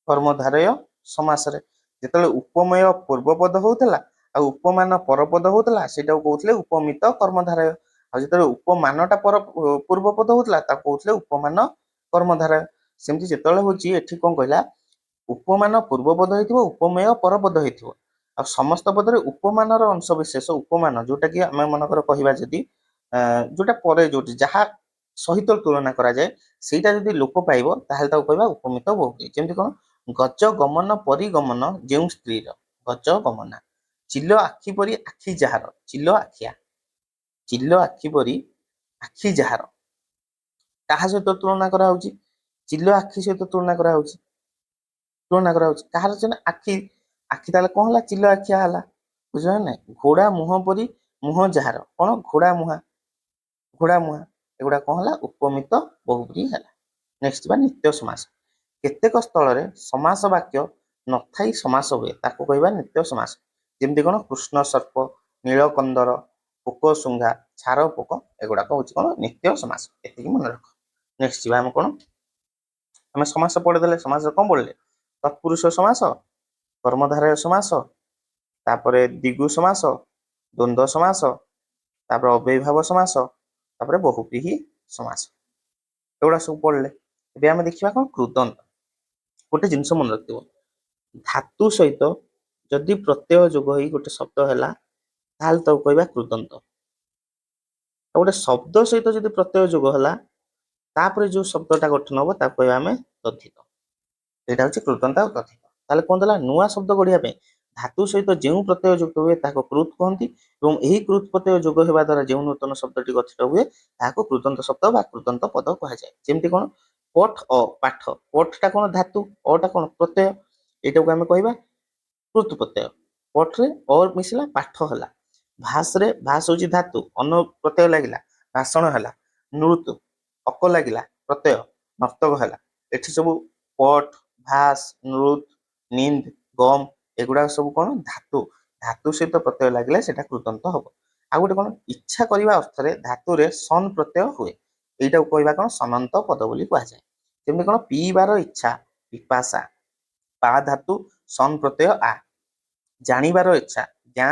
କର୍ମଧାରୟ ସମାସରେ ଯେତେବେଳେ ଉପମେୟ ପୂର୍ବପଦ ହଉଥିଲା ଆଉ ଉପମାନ ପରପଦ ହଉଥିଲା, ସେଇଟାକୁ କହୁଥିଲେ ଉପମିତ କର୍ମଧାରୟ। ଆଉ ଯେତେବେଳେ ଉପମାନଟା ପୂର୍ବ ପଦ ହଉଥିଲା ତାକୁ କହୁଥିଲେ ଉପମାନ କର୍ମଧାରୟ। ସେମିତି ଯେତେବେଳେ ହଉଛି ଏଠି କଣ କହିଲା, ଉପମାନ ପୂର୍ବ ପଦ ହେଇଥିବ, ଉପମେୟ ପରପଦ ହେଇଥିବ। ଆଉ ସମସ୍ତ ପଦରେ ଉପମାନର ଅଂଶ ବିଶେଷ ଉପମାନ, ଯୋଉଟା କି ଆମେ ମନେକର କହିବା ଯଦି ଯୋଉଟା ପରେ ଯୋଉଠି ଯାହା ସହିତ ତୁଳନା କରାଯାଏ ସେଇଟା ଯଦି ଲୋପ ପାଇବ ତାହେଲେ ତାକୁ କହିବା ଉପମିତ ବହୁବ୍ରୀହି। ଯେମିତି କଣ, ଗଜ ଗମନ ପରିଗମନ ଯେଉଁ ସ୍ତ୍ରୀର, ଗଜ ଗମନା। ଚିଲ ଆଖି ପରି ଆଖି ଯାହାର, ଚିଲ ଆଖିଆ, ଚିଲ ଆଖି ପରି ଆଖି ଯାହାର, କାହା ସହିତ ତୁଳନା କରାହଉଛି, ଚିଲ ଆଖି ସହିତ ତୁଳନା କରାହଉଛି, କାହାର ସିନା ଆଖି, ଆଖି ତାହେଲେ କଣ ହେଲା, ଚିଲ ଆଖିଆ ହେଲା, ବୁଝିଲ ନାଇଁ। ଘୋଡା ମୁହଁ ପରି ମୁହଁ ଯାହାର, କଣ ଘୋଡା ମୁହାଁ, ଘୋଡା ମୁହାଁ, ଏଗୁଡା କଣ ହେଲା, ଉପମିତ ବହୁବ୍ରୀହି ହେଲା। ନେକ୍ସଟ ବା ନିତ୍ୟ ସମାସ। କେତେକ ସ୍ଥଳରେ ସମାସ ବାକ୍ୟ ନଥାଇ ସମାସ ହୁଏ, ତାକୁ କହିବା ନିତ୍ୟ ସମାସ। ଯେମିତି କଣ, କୃଷ୍ଣ ସର୍ପ, ନୀଳ କନ୍ଦର, ପୋକ ଶୁଙ୍ଘା, ଛାର ପୋକ, ଏଗୁଡାକ ହଉଛି କଣ, ନିତ୍ୟ ସମାସ। ଏତିକି ମନେ ରଖ। ନେକ୍ସଟ ଯିବା ଆମେ କଣ, ଆମେ ସମାସ ପଢିଦେଲେ। ସମାସ କଣ ପଢିଲେ, ତତ୍ପୁରୁଷ ସମାସ, କର୍ମଧାରୟ ସମାସ, ତାପରେ ଦ୍ୱିଗୁ ସମାସ, ଦ୍ୱନ୍ଦ୍ୱ ସମାସ, ତାପରେ ଅବ୍ୟୟୀଭାବ ସମାସ, ତାପରେ ବହୁବ୍ରୀହି ସମାସ, ଏଗୁଡା ସବୁ ପଢିଲେ। ଏବେ ଆମେ ଦେଖିବା କଣ, କୃଦନ୍ତ। ଗୋଟେ ଜିନିଷ ମନେ ରଖିଥିବ, ଧାତୁ ସହିତ ଯଦି ପ୍ରତ୍ୟୟ ଯୋଗ ହେଇ ଗୋଟେ ଶବ୍ଦ ହେଲା ତାହେଲେ ତାକୁ କହିବା କୃଦନ୍ତ। ଆଉ ଗୋଟେ ଶବ୍ଦ ସହିତ ଯଦି ପ୍ରତ୍ୟୟ ଯୋଗ ହେଲା ତାପରେ ଯୋଉ ଶବ୍ଦଟା ଗଠନ ହବ ତାକୁ କହିବା ଆମେ ତଦ୍ଧିତ। ଏଇଟା ହଉଛି କୃଦନ୍ତ ଆଉ ତଦ୍ଧିତ। ତାହେଲେ କଣ ଦେଲା, ନୂଆ ଶବ୍ଦ ଗଢିବା ପାଇଁ ଧାତୁ ସହିତ ଯେଉଁ ପ୍ରତ୍ୟୟ ଯୁକ୍ତ ହୁଏ ତାକୁ କୃତ୍ କହନ୍ତି, ଏବଂ ଏହି କୃତ୍ ପ୍ରତ୍ୟୟ ଯୋଗ ହେବା ଦ୍ୱାରା ଯେଉଁ ନୂତନ ଶବ୍ଦଟି ଗଠିତ ହୁଏ ତାହାକୁ କୃଦନ୍ତ ଶବ୍ଦ ବା କୃଦନ୍ତ ପଦ କୁହାଯାଏ। ଯେମିତି କଣ, ପଠ ଅ ପାଠ, ପଠ ଟା କଣ ଧାତୁ, ଅ ଟା କଣ ପ୍ରତ୍ୟୟ, ଏଇଟାକୁ ଆମେ କହିବା କୃତ୍ ପ୍ରତ୍ୟୟ। ପଠରେ ଅ ମିଶିଲା ପାଠ ହେଲା। ଭାସରେ, ଭାସ ହଉଛି ଧାତୁ, ଅନ ପ୍ରତ୍ୟୟ ଲାଗିଲା ଭାଷଣ ହେଲା। ନୃତ୍ ଅକ ଲାଗିଲା ପ୍ରତ୍ୟୟ ନର୍ତ୍ତକ ହେଲା। ଏଠି ସବୁ ପଠ, ଭାସ, ନୃତ୍, ନିନ୍ଦ, ଗମ, ଏଗୁଡାକ ସବୁ କଣ ଧାତୁ, ଧାତୁ ସହିତ ପ୍ରତ୍ୟୟ ଲାଗିଲେ ସେଟା କୃଦନ୍ତ ହବ। ଆଉ ଗୋଟେ କଣ, ଇଚ୍ଛା କରିବା ଅର୍ଥରେ ଧାତୁରେ ସନ୍ ପ୍ରତ୍ୟୟ ହୁଏ, ଏଇଟାକୁ କହିବା କଣ, ସନନ୍ତ ପଦ ବୋଲି କୁହାଯାଏ। ଯେମିତି କଣ, ପିଇବାର ଇଚ୍ଛା, ପିପାସା, ପା ଧାତୁ ସନ୍ ପ୍ରତ୍ୟୟ ଆ। ଜାଣିବାର ଇଚ୍ଛା, ଜ୍ଞା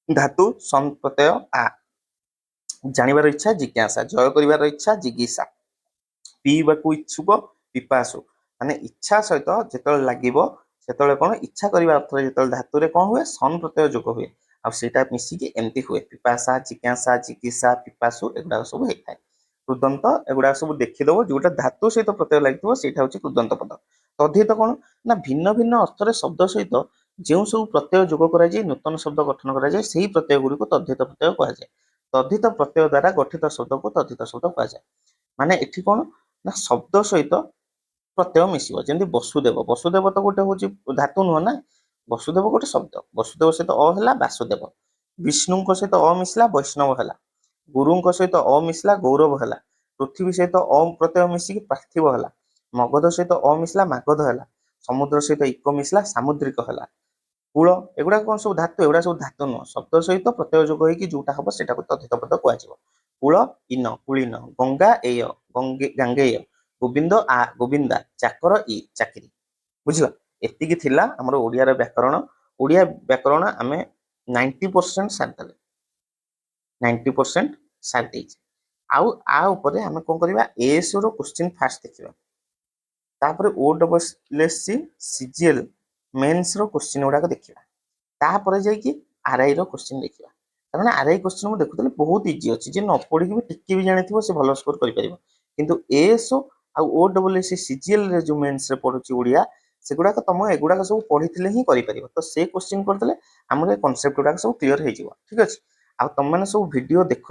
ଧାତୁ ସନ୍ ପ୍ରତ୍ୟୟ ଆ। ଜାଣିବାର ଇଚ୍ଛା, ଜିଜ୍ଞାସା। ଜୟ କରିବାର ଇଚ୍ଛା, ଜିଗୀଷା। ପିଇବାକୁ ଇଚ୍ଛୁକ, ପିପାସୁ। ମାନେ ଇଚ୍ଛା ସହିତ ଯେତେବେଳେ ଲାଗିବ ସେତେବେଳେ କଣ, ଇଚ୍ଛା କରିବା ଅର୍ଥରେ ଯେତେବେଳେ ଧାତୁରେ କଣ ହୁଏ, ସନ୍ ପ୍ରତ୍ୟୟ ଯୋଗ ହୁଏ, ଆଉ ସେଇଟା ମିଶିକି ଏମିତି ହୁଏ, ପିପାସା, ଜିଜ୍ଞାସା, ଜିଗୀଷା, ପିପାସୁ, ଏଗୁଡାକ ସବୁ ହେଇଥାଏ। କୃଦନ୍ତ ଏଗୁଡାକ ସବୁ ଦେଖିଦବ, ଯୋଉଟା ଧାତୁ ସହିତ ପ୍ରତ୍ୟୟ ଲାଗିଥିବ ସେଇଟା ହଉଛି କୃଦନ୍ତ ପଦ। ତଦ୍ଧିତ କଣ ନା, ଭିନ୍ନ ଭିନ୍ନ ଅର୍ଥରେ ଶବ୍ଦ ସହିତ ଯେଉଁ ସବୁ ପ୍ରତ୍ୟୟ ଯୋଗ କରାଯାଇ ନୂତନ ଶବ୍ଦ ଗଠନ କରାଯାଏ ସେହି ପ୍ରତ୍ୟୟ ଗୁଡିକୁ ତଦ୍ଧିତ ପ୍ରତ୍ୟୟ କୁହାଯାଏ। ତଦ୍ଧିତ ପ୍ରତ୍ୟୟ ଦ୍ୱାରା ଗଠିତ ଶବ୍ଦକୁ ତଦ୍ଧିତ ଶବ୍ଦ କୁହାଯାଏ। ମାନେ ଏଠି କଣ ନା, ଶବ୍ଦ ସହିତ ପ୍ରତ୍ୟୟ ମିଶିବ। ଯେମିତି ବସୁଦେବ, ବସୁଦେବ ତ ଗୋଟେ ହଉଛି ଧାତୁ ନୁହଁ ନା, ବସୁଦେବ ଗୋଟେ ଶବ୍ଦ। ବସୁଦେବ ସହିତ ଅ ହେଲା ବାସୁଦେବ। ବିଷ୍ଣୁଙ୍କ ସହିତ ଅ ମିଶିଲା ବୈଷ୍ଣବ ହେଲା। ଗୁରୁଙ୍କ ସହିତ ଅ ମିଶିଲା ଗୌରବ ହେଲା। ପୃଥିବୀ ସହିତ ଅ ପ୍ରତ୍ୟୟ ମିଶିକି ପାର୍ଥିବ ହେଲା। ମଗଧ ସହିତ ଅ ମିଶିଲା ମାଗଧ ହେଲା। ସମୁଦ୍ର ସହିତ ଇକ ମିଶିଲା ସାମୁଦ୍ରିକ ହେଲା। କୂଳ, ଏଗୁଡା କଣ ସବୁ ଧାତୁ, ଏଗୁଡା ସବୁ ଧାତୁ ନୁହଁ। ଶବ୍ଦ ସହିତ ପ୍ରତ୍ୟୟ ଯୋଗ ହେଇକି ଯୋଉଟା ହବ ସେଟାକୁ ତଦ୍ଧିତ ପଦ କୁହାଯିବ। କୂଳ ଇନ, କୁଳୀନ। ଗଙ୍ଗା ଏୟ, ଗାଙ୍ଗେୟ। ଗୋବିନ୍ଦ ଆ, ଗୋବିନ୍ଦା। ଚାକର ଇ, ଚାକିରି। ବୁଝିଲ, ଏତିକି ଥିଲା ଆମର ଓଡିଆର ବ୍ୟାକରଣ। ଓଡିଆ ବ୍ୟାକରଣ ଆମେ 90% ସାରିଦେଲେ, 90% ସାରି ଦେଇଛେ। ଆଉ ଆ ଉପରେ ଆମେ କଣ କରିବା, ଏଏସ୍ ର କ୍ୱେଶ୍ଚିନ୍ ଫାଷ୍ଟ ଦେଖିବା, ତାପରେ OSSC CGL ମେନ୍ସ ର କ୍ୱେଶ୍ଚିନ୍ ଗୁଡାକ ଦେଖିବା, ତାପରେ ଯାଇକି ଆର୍ଆଇ ର କ୍ୱେଶ୍ଚିନ୍ ଦେଖିବା। କାରଣ ଆର୍ଆଇ କ୍ୱେଶ୍ଚିନ୍ ମୁଁ ଦେଖୁଥିଲି ବହୁତ ଇଜି ଅଛି, ଯେ ନ ପଢିକି ବି ଟିକେ ବି ଜାଣିଥିବ ସେ ଭଲ ସ୍କୋର କରିପାରିବ। କିନ୍ତୁ ଏଏସ୍ଓ ଆଉ OSSC CGL ରେ ଯୋଉ ମେନ୍ସ ରେ ପଢୁଛି ଓଡିଆ, ସେଗୁଡାକ ତମ ଏଗୁଡାକ ସବୁ ପଢିଥିଲେ ହିଁ କରିପାରିବ। ତ ସେ କ୍ୱେଶ୍ଚିନ୍ କରିଦେଲେ ଆମର ଏ କନସେପ୍ଟ ଗୁଡାକ ସବୁ କ୍ଲିୟର ହେଇଯିବ। ଠିକ ଅଛି, ଆଉ ତମମାନେ ସବୁ ଭିଡିଓ ଦେଖ,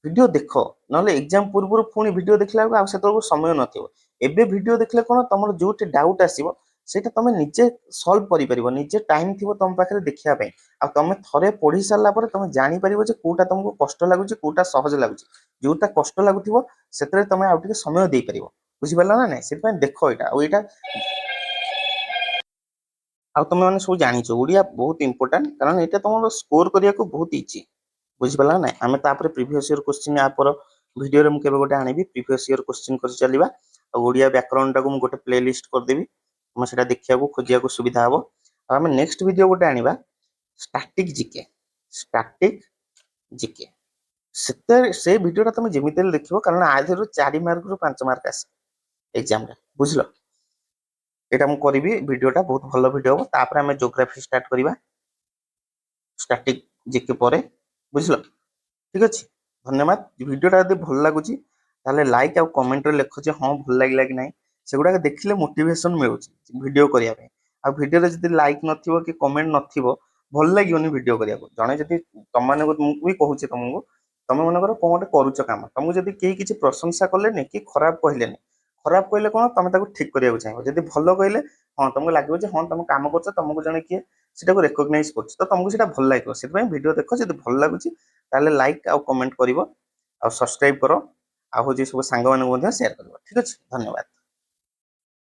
ଭିଡିଓ ଦେଖ, ନହେଲେ ଏକ୍ଜାମ ପୂର୍ବରୁ ପୁଣି ଭିଡିଓ ଦେଖିଲା ବେଳକୁ ଆଉ ସେତେବେଳକୁ ସମୟ ନଥିବ। ଏବେ ଭିଡିଓ ଦେଖିଲେ କଣ, ତମର ଯୋଉଠି ଡାଉଟ ଆସିବ ସେଇଟା ତମେ ନିଜେ ସଲ୍ଭ କରିପାରିବ, ନିଜେ ଟାଇମ ଥିବ ତମ ପାଖରେ ଦେଖିବା ପାଇଁ। ଆଉ ତମେ ଥରେ ପଢି ସାରିଲା ପରେ ତମେ ଜାଣିପାରିବ ଯେ କୋଉଟା ତମକୁ କଷ୍ଟ ଲାଗୁଛି, କୋଉଟା ସହଜ ଲାଗୁଛି। ଯୋଉଟା କଷ୍ଟ ଲାଗୁଥିବ ସେଥିରେ ତମେ ଆଉ ଟିକେ ସମୟ ଦେଇପାରିବ। ବୁଝିପାରିଲ ନା ନାଇଁ? ସେଥିପାଇଁ ଦେଖ ଏଇଟା, ଆଉ ଏଇଟା ଆଉ ତମେ ମାନେ ସବୁ ଜାଣିଛ ଓଡିଆ ବହୁତ ଇମ୍ପୋର୍ଟାଣ୍ଟ, କାରଣ ଏଇଟା ତମର ସ୍କୋର କରିବାକୁ ବହୁତ ଇଜି। ବୁଝିପାରିଲ ନା ନାଇଁ? ଆମେ ତାପରେ ପ୍ରିଭିୟସ ଇୟର କ୍ୱେଶ୍ଚିନ୍ ଆପର ଭିଡିଓରେ ମୁଁ କେବେ ଗୋଟେ ଆଣିବି, ପ୍ରିଭିୟସ ଇୟର କ୍ୱେଶ୍ଚିନ୍ କରି ଚାଲିବା। ଆଉ ଓଡିଆ ବ୍ୟାକରଣଟାକୁ ମୁଁ ଗୋଟେ ପ୍ଲେ ଲିଷ୍ଟ କରିଦେବି, ତମେ ସେଟା ଦେଖିବାକୁ ଖୋଜିବାକୁ ସୁବିଧା ହବ। ଆଉ ଆମେ ନେକ୍ସଟ ଭିଡିଓ ଗୋଟେ ଆଣିବା ଷ୍ଟାଟିକ ଜିକେ, ଷ୍ଟାଟିକ ଜିକେ। ସେ ଭିଡ଼ିଓଟା ତମେ ଯେମିତି ହେଲେ ଦେଖିବ, କାରଣ ଆ ଦେହରୁ 4 ମାର୍କରୁ 5 ମାର୍କ ଆସେ ଏକ୍ଜାମରେ, ବୁଝିଲ। ଏଇଟା ମୁଁ କରିବି, ଭିଡ଼ିଓଟା ବହୁତ ଭଲ ଭିଡ଼ିଓ ହବ। ତାପରେ ଆମେ ଜିଓଗ୍ରାଫି ଷ୍ଟାର୍ଟ କରିବା, ଷ୍ଟାଟିକ୍ ଜିକେ ପରେ, ବୁଝିଲ। ଠିକ ଅଛି, ଧନ୍ୟବାଦ। ଭିଡ଼ିଓଟା ଯଦି ଭଲ ଲାଗୁଛି ତାହେଲେ ଲାଇକ୍ ଆଉ କମେଣ୍ଟରେ ଲେଖ ଯେ ହଁ ଭଲ ଲାଗିଲା କି ନାହିଁ। ସେଗୁଡ଼ାକ ଦେଖିଲେ ମୋଟିଭେସନ ମିଳୁଛି ଭିଡ଼ିଓ କରିବା ପାଇଁ। ଆଉ ଭିଡ଼ିଓରେ ଯଦି ଲାଇକ୍ ନଥିବ କି କମେଣ୍ଟ ନଥିବ, ଭଲ ଲାଗିବନି ଭିଡ଼ିଓ କରିବାକୁ। ଜଣେ ଯଦି ତମମାନଙ୍କୁ, ମୁଁ ବି କହୁଛି ତମକୁ, ତମେ ମନେକର କଣ ଗୋଟେ କରୁଛ କାମ, ତମକୁ ଯଦି କେହି କିଛି ପ୍ରଶଂସା କଲେନି କି ଖରାପ କହିଲେନି, ଖରାପ କହିଲେ କଣ ତମେ ତାକୁ ଠିକ କରିବାକୁ ଚାହିଁବ, ଯଦି ଭଲ କହିଲେ ହଁ ତମକୁ ଲାଗିବ ଯେ ହଁ ତମେ କାମ କରୁଛ, ତମକୁ ଜଣେ କିଏ ସେଟାକୁ ରେକଗ୍ନାଇଜ କରୁଛି, ତ ତମକୁ ସେଇଟା ଭଲ ଲାଗିବ। ସେଥିପାଇଁ ଭିଡ଼ିଓ ଦେଖ, ଯଦି ଭଲ ଲାଗୁଛି ତାହେଲେ ଲାଇକ୍ ଆଉ କମେଣ୍ଟ କରିବ, ଆଉ ସବସ୍କ୍ରାଇବ କର, ଆଉ ହଉଛି ସବୁ ସାଙ୍ଗମାନଙ୍କୁ ମଧ୍ୟ ସେୟାର କରିବ। ଠିକ ଅଛି, ଧନ୍ୟବାଦ।